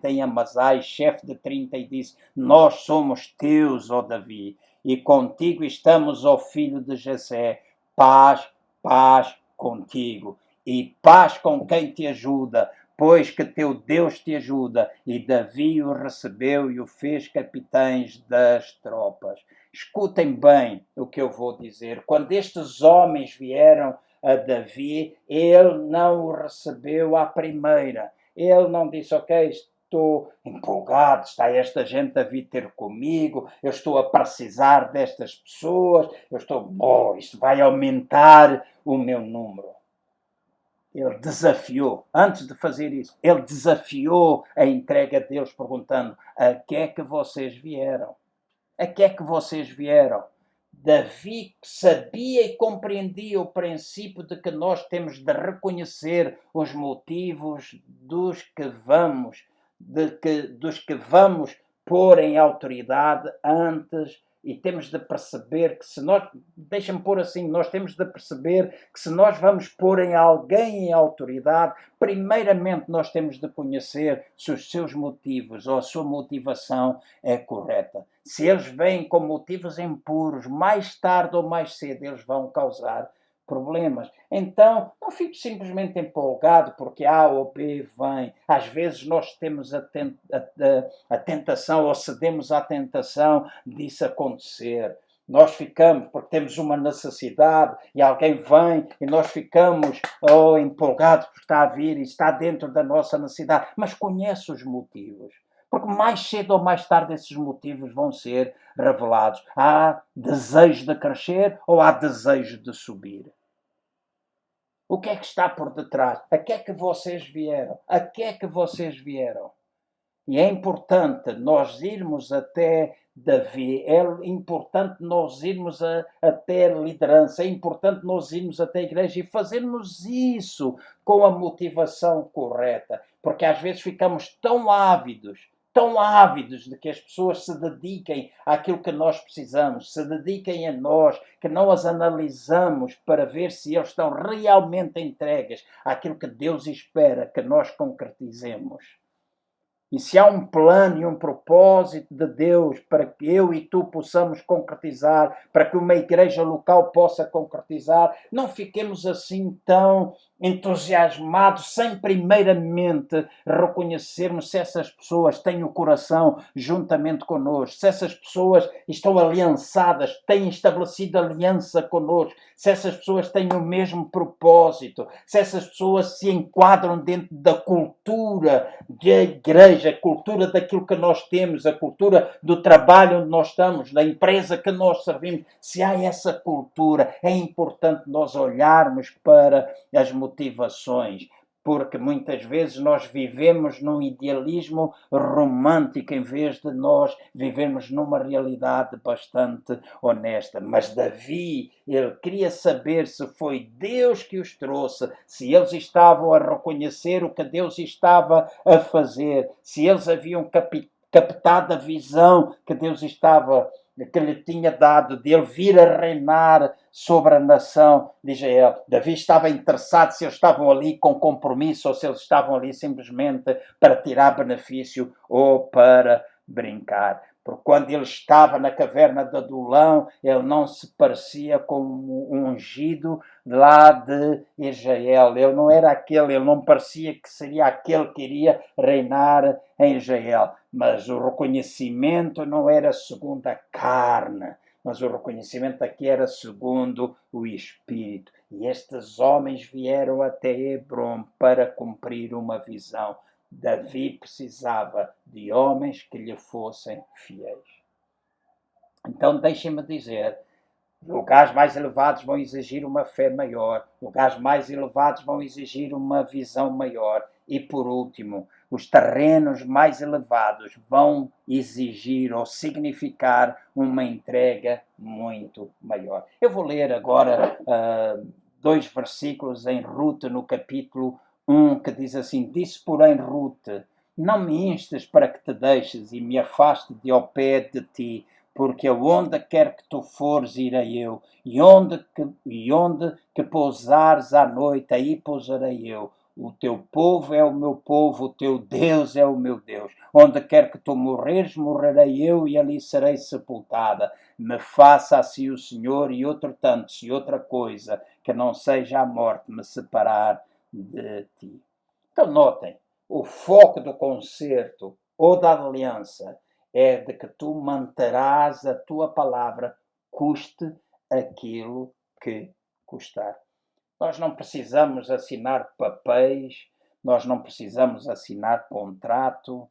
em Amazai, chefe de 30, e disse, nós somos teus, ó Davi, e contigo estamos, ó filho de Jessé, paz contigo, e paz com quem te ajuda, pois que teu Deus te ajuda. E Davi o recebeu e o fez capitães das tropas. Escutem bem o que eu vou dizer. Quando estes homens vieram a Davi, ele não o recebeu à primeira. Ele não disse, ok, estou empolgado, está esta gente a vir ter comigo, eu estou a precisar destas pessoas, isto vai aumentar o meu número. Ele desafiou, antes de fazer isso, ele desafiou a entrega a Deus, perguntando: a que é que vocês vieram? A que é que vocês vieram? Davi sabia e compreendia o princípio de que nós temos de reconhecer os motivos dos que vamos pôr em autoridade antes, e temos de perceber que se nós, deixa-me pôr assim, nós temos de perceber que se nós vamos pôr em alguém em autoridade, primeiramente nós temos de conhecer se os seus motivos ou a sua motivação é correta. Se eles vêm com motivos impuros, mais tarde ou mais cedo eles vão causar problemas. Então, não fique simplesmente empolgado porque A ou B vem. Às vezes nós temos a tentação ou cedemos à tentação disso acontecer. Nós ficamos, porque temos uma necessidade e alguém vem e nós ficamos empolgados porque está a vir e está dentro da nossa necessidade. Mas conhece os motivos. Porque mais cedo ou mais tarde esses motivos vão ser revelados. Há desejo de crescer ou há desejo de subir? O que é que está por detrás? A que é que vocês vieram? A que é que vocês vieram? E é importante nós irmos até Davi, é importante nós irmos até a liderança, é importante nós irmos até a igreja e fazermos isso com a motivação correta, porque às vezes ficamos tão ávidos de que as pessoas se dediquem àquilo que nós precisamos, se dediquem a nós, que não as analisamos para ver se eles estão realmente entregues àquilo que Deus espera que nós concretizemos. E se há um plano e um propósito de Deus para que eu e tu possamos concretizar, para que uma igreja local possa concretizar, não fiquemos assim tão entusiasmados sem primeiramente reconhecermos se essas pessoas têm o coração juntamente connosco, se essas pessoas estão aliançadas, têm estabelecido aliança connosco, se essas pessoas têm o mesmo propósito, se essas pessoas se enquadram dentro da cultura da igreja, a cultura daquilo que nós temos, a cultura do trabalho onde nós estamos, da empresa que nós servimos. Se há essa cultura, é importante nós olharmos para as motivações, porque muitas vezes nós vivemos num idealismo romântico em vez de nós vivermos numa realidade bastante honesta. Mas Davi, ele queria saber se foi Deus que os trouxe, se eles estavam a reconhecer o que Deus estava a fazer, se eles haviam captado a visão que Deus que lhe tinha dado de ele vir a reinar sobre a nação de Israel. Davi estava interessado se eles estavam ali com compromisso ou se eles estavam ali simplesmente para tirar benefício ou para brincar. Porque quando ele estava na caverna de Adulão, ele não se parecia com um ungido lá de Israel. Ele não era aquele, ele não parecia que seria aquele que iria reinar em Israel. Mas o reconhecimento não era segundo a carne, mas o reconhecimento aqui era segundo o Espírito. E estes homens vieram até Hebrom para cumprir uma visão. Davi precisava de homens que lhe fossem fiéis. Então, deixem-me dizer, lugares mais elevados vão exigir uma fé maior, lugares mais elevados vão exigir uma visão maior. E, por último, os terrenos mais elevados vão exigir ou significar uma entrega muito maior. Eu vou ler agora 2 versículos em Ruth, no capítulo 1, que diz assim: disse, porém, Ruth, não me instes para que te deixes e me afaste de ao pé de ti, porque aonde quer que tu fores, irei eu, e onde que pousares à noite, aí pousarei eu. O teu povo é o meu povo, o teu Deus é o meu Deus. Onde quer que tu morreres, morrerei eu e ali serei sepultada. Me faça assim o Senhor, e outro tanto, se outra coisa, que não seja a morte, me separar de ti. Então notem, o foco do concerto ou da aliança é de que tu manterás a tua palavra, custe aquilo que custar. Nós não precisamos assinar papéis, nós não precisamos assinar contrato,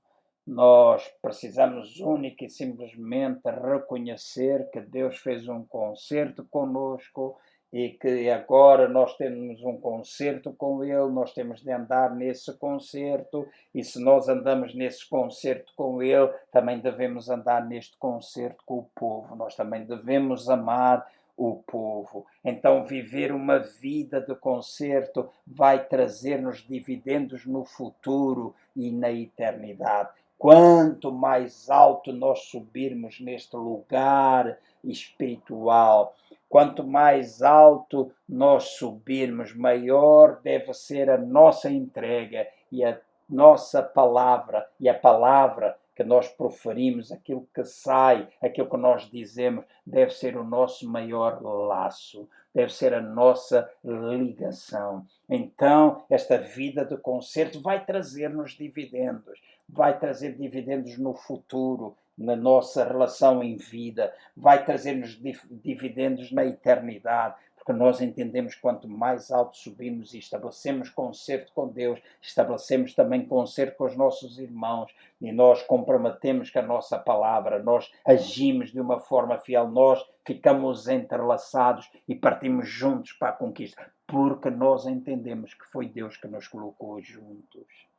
nós precisamos única e simplesmente reconhecer que Deus fez um concerto conosco e que agora nós temos um concerto com ele, nós temos de andar nesse concerto, e se nós andamos nesse concerto com ele, também devemos andar neste concerto com o povo, nós também devemos amar o povo. Então, viver uma vida de concerto vai trazer-nos dividendos no futuro e na eternidade. Quanto mais alto nós subirmos neste lugar espiritual, quanto mais alto nós subirmos, maior deve ser a nossa entrega e a nossa palavra, e a palavra que nós proferimos, aquilo que sai, aquilo que nós dizemos, deve ser o nosso maior laço, deve ser a nossa ligação. Então, esta vida de concerto vai trazer-nos dividendos, vai trazer dividendos no futuro, na nossa relação em vida, vai trazer-nos dividendos na eternidade, porque nós entendemos que quanto mais alto subimos e estabelecemos concerto com Deus, estabelecemos também concerto com os nossos irmãos, e nós comprometemos com a nossa palavra, nós agimos de uma forma fiel, nós ficamos entrelaçados e partimos juntos para a conquista, porque nós entendemos que foi Deus que nos colocou juntos.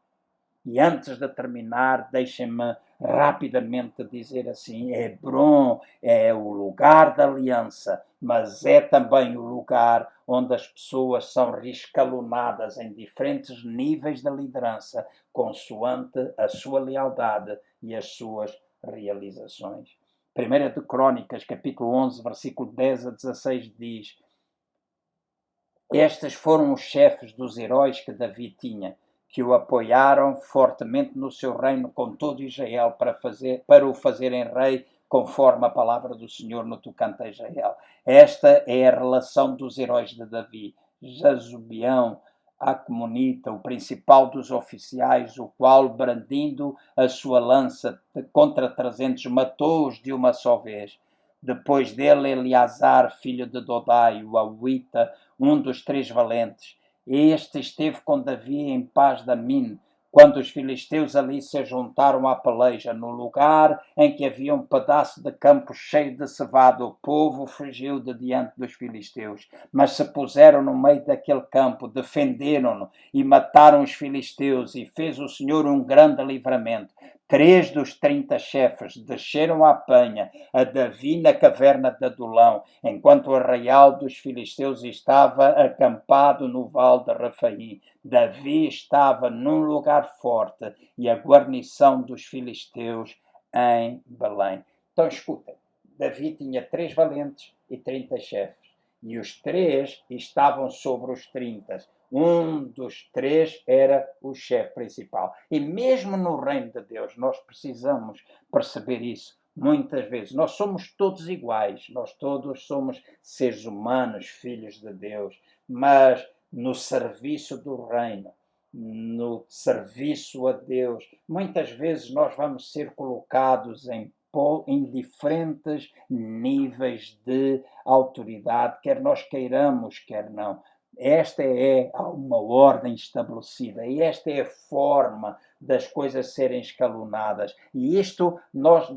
E antes de terminar, deixem-me rapidamente dizer assim: Hebrom é o lugar da aliança, mas é também o lugar onde as pessoas são rescalonadas em diferentes níveis da liderança, consoante a sua lealdade e as suas realizações. 1 de Crônicas, capítulo 11, versículo 10 a 16 diz: Estes foram os chefes dos heróis que Davi tinha, que o apoiaram fortemente no seu reino com todo Israel para o fazerem rei conforme a palavra do Senhor no tocante a Israel. Esta é a relação dos heróis de Davi. Jazobeão, Acmonita, o principal dos oficiais, o qual, brandindo a sua lança contra 300, matou-os de uma só vez. Depois dele, Eleazar, filho de Dodai, o Auita, um dos 3 valentes. Este esteve com Davi em paz de Min, quando os filisteus ali se juntaram à peleja, no lugar em que havia um pedaço de campo cheio de cevada. O povo fugiu de diante dos filisteus, mas se puseram no meio daquele campo, defenderam-no e mataram os filisteus, e fez o Senhor um grande livramento. 3 dos 30 chefes desceram à penha a Davi na caverna de Adulão, enquanto o arraial dos filisteus estava acampado no vale de Rafaim. Davi estava num lugar forte e a guarnição dos filisteus em Belém. Então escutem, Davi tinha 3 valentes e 30 chefes, e os 3 estavam sobre os 30. Um dos 3 era o chefe principal. E mesmo no reino de Deus, nós precisamos perceber isso. Muitas vezes, nós somos todos iguais, nós todos somos seres humanos, filhos de Deus, mas no serviço do reino, no serviço a Deus, muitas vezes nós vamos ser colocados em diferentes níveis de autoridade, quer nós queiramos, quer não. Esta é uma ordem estabelecida e esta é a forma das coisas serem escalonadas. E isto nós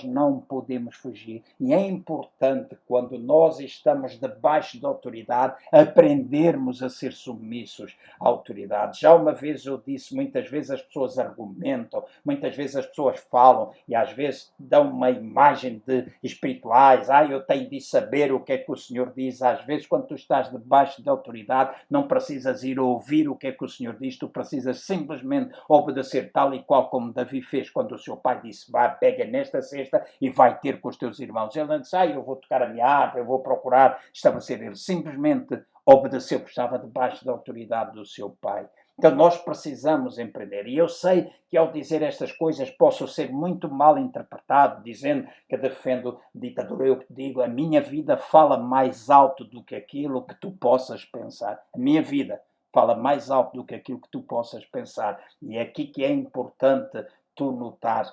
não podemos fugir. E é importante, quando nós estamos debaixo da autoridade, aprendermos a ser submissos à autoridade. Já uma vez eu disse, muitas vezes as pessoas argumentam, muitas vezes as pessoas falam e às vezes dão uma imagem de espirituais. Eu tenho de saber o que é que o Senhor diz. Às vezes, quando tu estás debaixo da autoridade, não precisas ir ouvir o que é que o Senhor diz, tu precisas simplesmente obedecer, tal e qual como Davi fez quando o seu pai disse: vai, pega nesta cesta e vai ter com os teus irmãos. Ele não disse: eu vou tocar a minha harpa, eu vou procurar estabelecer. Ele simplesmente obedeceu, porque estava debaixo da autoridade do seu pai. Então nós precisamos empreender. E eu sei que ao dizer estas coisas posso ser muito mal interpretado, dizendo que defendo ditadura. Eu digo, a minha vida fala mais alto do que aquilo que tu possas pensar. A minha vida fala mais alto do que aquilo que tu possas pensar. E é aqui que é importante tu notares.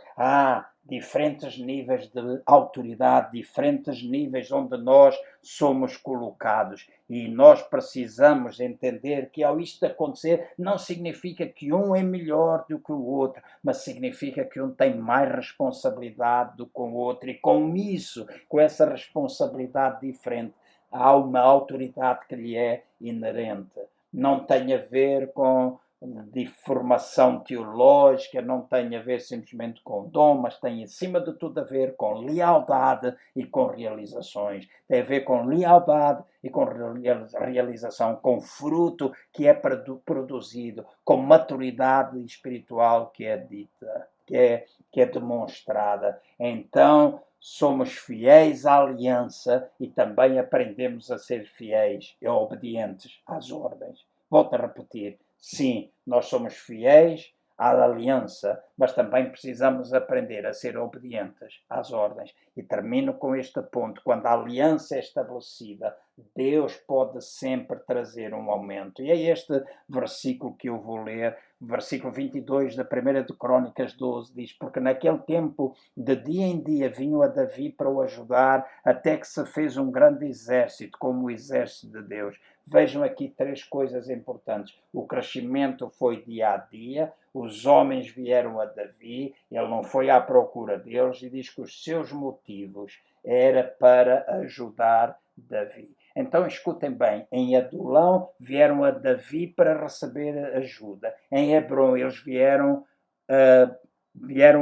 Diferentes níveis de autoridade, diferentes níveis onde nós somos colocados. E nós precisamos entender que ao isto acontecer, não significa que um é melhor do que o outro, mas significa que um tem mais responsabilidade do que o outro. E com isso, com essa responsabilidade diferente, há uma autoridade que lhe é inerente. Não tem a ver com de formação teológica, não tem a ver simplesmente com dom, mas tem acima de tudo a ver com lealdade e com realizações. Tem a ver com lealdade e com realização, com fruto que é produzido, com maturidade espiritual que é dita, que é demonstrada. Então, somos fiéis à aliança e também aprendemos a ser fiéis e obedientes às ordens. Volto a repetir, sim, nós somos fiéis à aliança, mas também precisamos aprender a ser obedientes às ordens. E termino com este ponto: quando a aliança é estabelecida, Deus pode sempre trazer um aumento. E é este versículo que eu vou ler, versículo 22 da 1 de Crônicas 12, diz: porque naquele tempo, de dia em dia, vinham a Davi para o ajudar, até que se fez um grande exército, como o exército de Deus. Vejam aqui três coisas importantes. O crescimento foi dia a dia, os homens vieram a Davi, ele não foi à procura deles, e diz que os seus motivos era para ajudar Davi. Então escutem bem, em Adulão vieram a Davi para receber ajuda. Em Hebrom eles vieram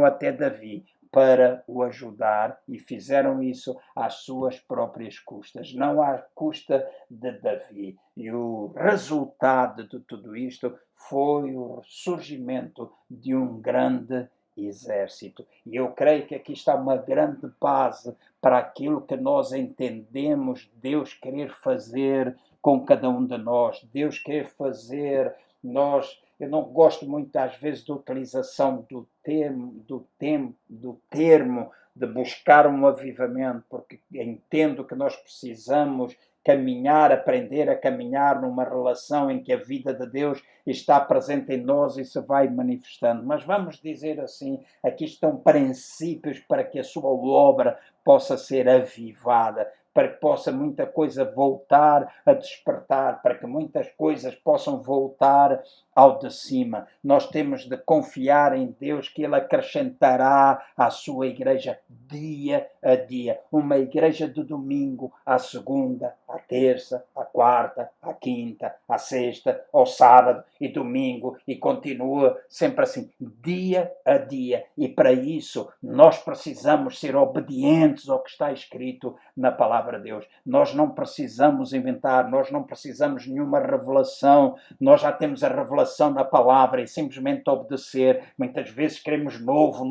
até Davi para o ajudar e fizeram isso às suas próprias custas, não à custa de Davi. E o resultado de tudo isto foi o surgimento de um grande exército. E eu creio que aqui está uma grande base para aquilo que nós entendemos Deus querer fazer com cada um de nós. Deus quer fazer eu não gosto muito, às vezes, da utilização do termo de buscar um avivamento, porque entendo que nós precisamos caminhar, aprender a caminhar numa relação em que a vida de Deus está presente em nós e se vai manifestando. Mas vamos dizer assim, aqui estão princípios para que a sua obra possa ser avivada, para que possa muita coisa voltar a despertar, para que muitas coisas possam voltar ao de cima. Nós temos de confiar em Deus que Ele acrescentará à sua igreja dia a dia. Uma igreja de domingo à segunda, à terça, à quarta, à quinta, à sexta, ao sábado e domingo, e continua sempre assim, dia a dia. E para isso nós precisamos ser obedientes ao que está escrito na palavra de Deus. Nós não precisamos inventar, nós não precisamos de nenhuma revelação, nós já temos a revelação na palavra e simplesmente obedecer. Muitas vezes queremos novo.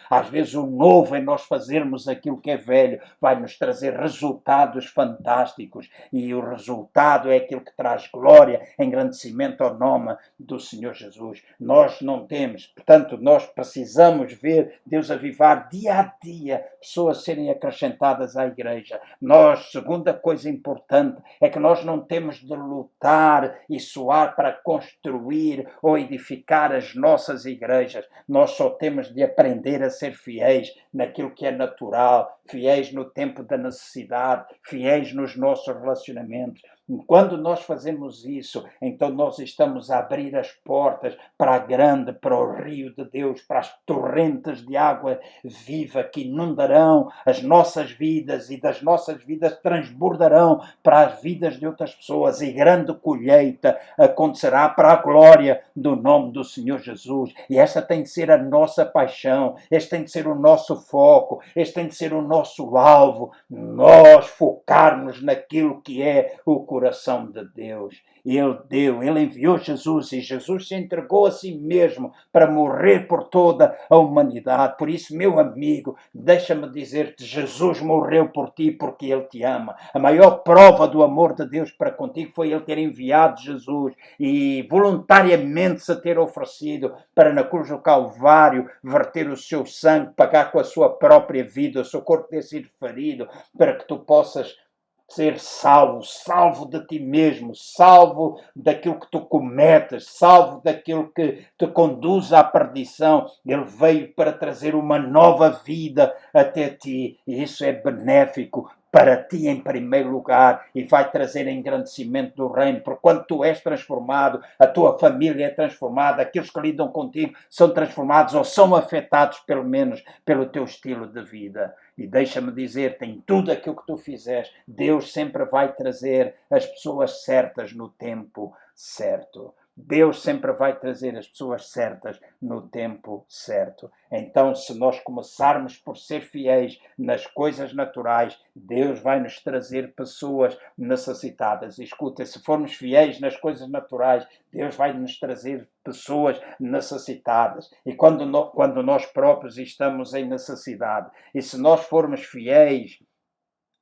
Às vezes o novo é nós fazermos aquilo que é velho, vai nos trazer resultados fantásticos, e o resultado é aquilo que traz glória, engrandecimento ao nome do Senhor Jesus. Nós não temos, portanto, nós precisamos ver Deus avivar dia a dia pessoas serem acrescentadas à igreja. Nós, segunda coisa importante, é que nós não temos de lutar e suar para construir ou edificar as nossas igrejas. Nós só temos de aprender a ser fiéis naquilo que é natural, fiéis no tempo da necessidade, fiéis nos nossos relacionamentos. Quando nós fazemos isso, então nós estamos a abrir as portas para o rio de Deus, para as torrentes de água viva que inundarão as nossas vidas, e das nossas vidas transbordarão para as vidas de outras pessoas, e grande colheita acontecerá para a glória do nome do Senhor Jesus. E esta tem de ser a nossa paixão, este tem de ser o nosso foco, este tem de ser o nosso alvo, nós focarmos naquilo que é o coração de Deus. Ele enviou Jesus, e Jesus se entregou a si mesmo para morrer por toda a humanidade. Por isso, meu amigo, deixa-me dizer-te, Jesus morreu por ti porque Ele te ama. A maior prova do amor de Deus para contigo foi Ele ter enviado Jesus e voluntariamente se ter oferecido para, na cruz do Calvário, verter o seu sangue, pagar com a sua própria vida, o seu corpo ter sido ferido, para que tu possas ser salvo de ti mesmo, salvo daquilo que tu cometes, salvo daquilo que te conduz à perdição. Ele veio para trazer uma nova vida até ti, e isso é benéfico para ti em primeiro lugar e vai trazer engrandecimento do reino, porque quando tu és transformado, a tua família é transformada, aqueles que lidam contigo são transformados ou são afetados pelo menos pelo teu estilo de vida. E deixa-me dizer-te, em tudo aquilo que tu fizeres, Deus sempre vai trazer as pessoas certas no tempo certo. Deus sempre vai trazer as pessoas certas no tempo certo. Então, se nós começarmos por ser fiéis nas coisas naturais, Deus vai nos trazer pessoas necessitadas. Escuta, se formos fiéis nas coisas naturais, Deus vai nos trazer pessoas necessitadas. E quando nós próprios estamos em necessidade, e se nós formos fiéis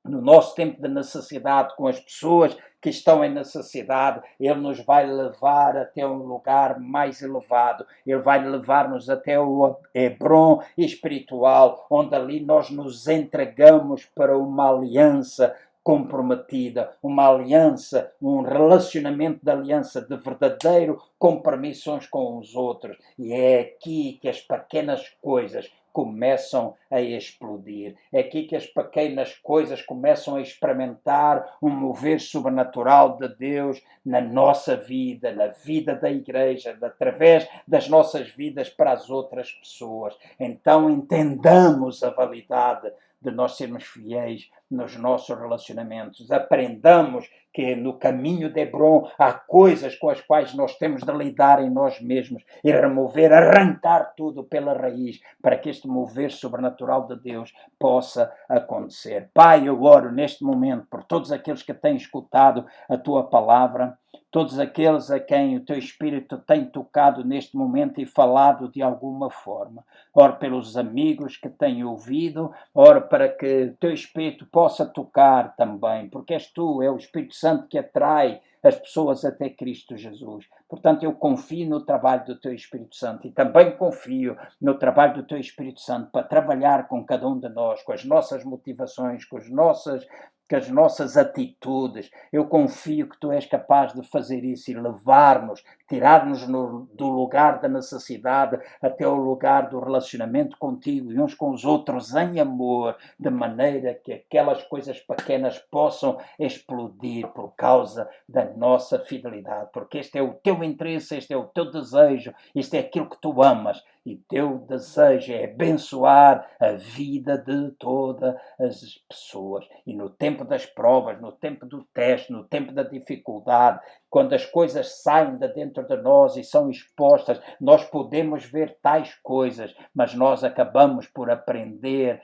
no nosso tempo de necessidade, com as pessoas que estão em necessidade, Ele nos vai levar até um lugar mais elevado. Ele vai levar-nos até o Hebron espiritual, onde ali nós nos entregamos para uma aliança comprometida, uma aliança, um relacionamento de aliança, de verdadeiro compromisso uns com os outros. E é aqui que as pequenas coisas começam a explodir. É aqui que as pequenas coisas começam a experimentar um mover sobrenatural de Deus na nossa vida, na vida da igreja, através das nossas vidas para as outras pessoas. Então entendamos a validade de nós sermos fiéis nos nossos relacionamentos. Aprendamos que no caminho de Hebron há coisas com as quais nós temos de lidar em nós mesmos e remover, arrancar tudo pela raiz para que este mover sobrenatural de Deus possa acontecer. Pai, eu oro neste momento por todos aqueles que têm escutado a Tua palavra, todos aqueles a quem o Teu Espírito tem tocado neste momento e falado de alguma forma. Oro pelos amigos que têm ouvido, oro para que o Teu Espírito possa tocar também, porque és Tu, é o Espírito Santo que atrai as pessoas até Cristo Jesus. Portanto, eu confio no trabalho do Teu Espírito Santo e também confio no trabalho do Teu Espírito Santo para trabalhar com cada um de nós, com as nossas motivações, com as nossas atitudes. Eu confio que Tu és capaz de fazer isso e levar-nos, tirar-nos do lugar da necessidade até o lugar do relacionamento contigo e uns com os outros em amor, de maneira que aquelas coisas pequenas possam explodir por causa da nossa fidelidade, porque este é o Teu interesse, este é o Teu desejo, este é aquilo que Tu amas e Teu desejo é abençoar a vida de todas as pessoas. E no tempo das provas, no tempo do teste, no tempo da dificuldade, quando as coisas saem de dentro de nós e são expostas, nós podemos ver tais coisas, mas nós acabamos por aprender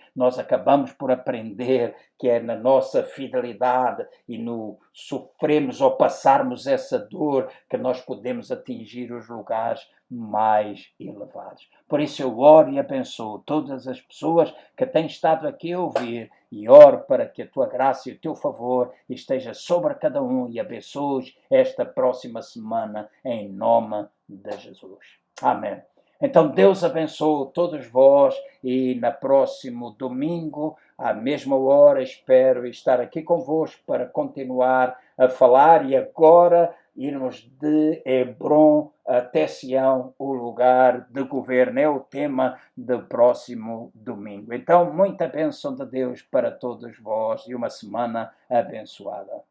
que é na nossa fidelidade e no sofrermos ou passarmos essa dor que nós podemos atingir os lugares mais elevados. Por isso eu oro e abençoo todas as pessoas que têm estado aqui a ouvir e oro para que a Tua graça e o Teu favor esteja sobre cada um e abençoes esta próxima semana em nome de Jesus. Amém. Então Deus abençoe todos vós e na próximo domingo, à mesma hora, espero estar aqui convosco para continuar a falar e agora irmos de Hebron até Sião, o lugar de governo, é o tema do próximo domingo. Então, muita bênção de Deus para todos vós e uma semana abençoada.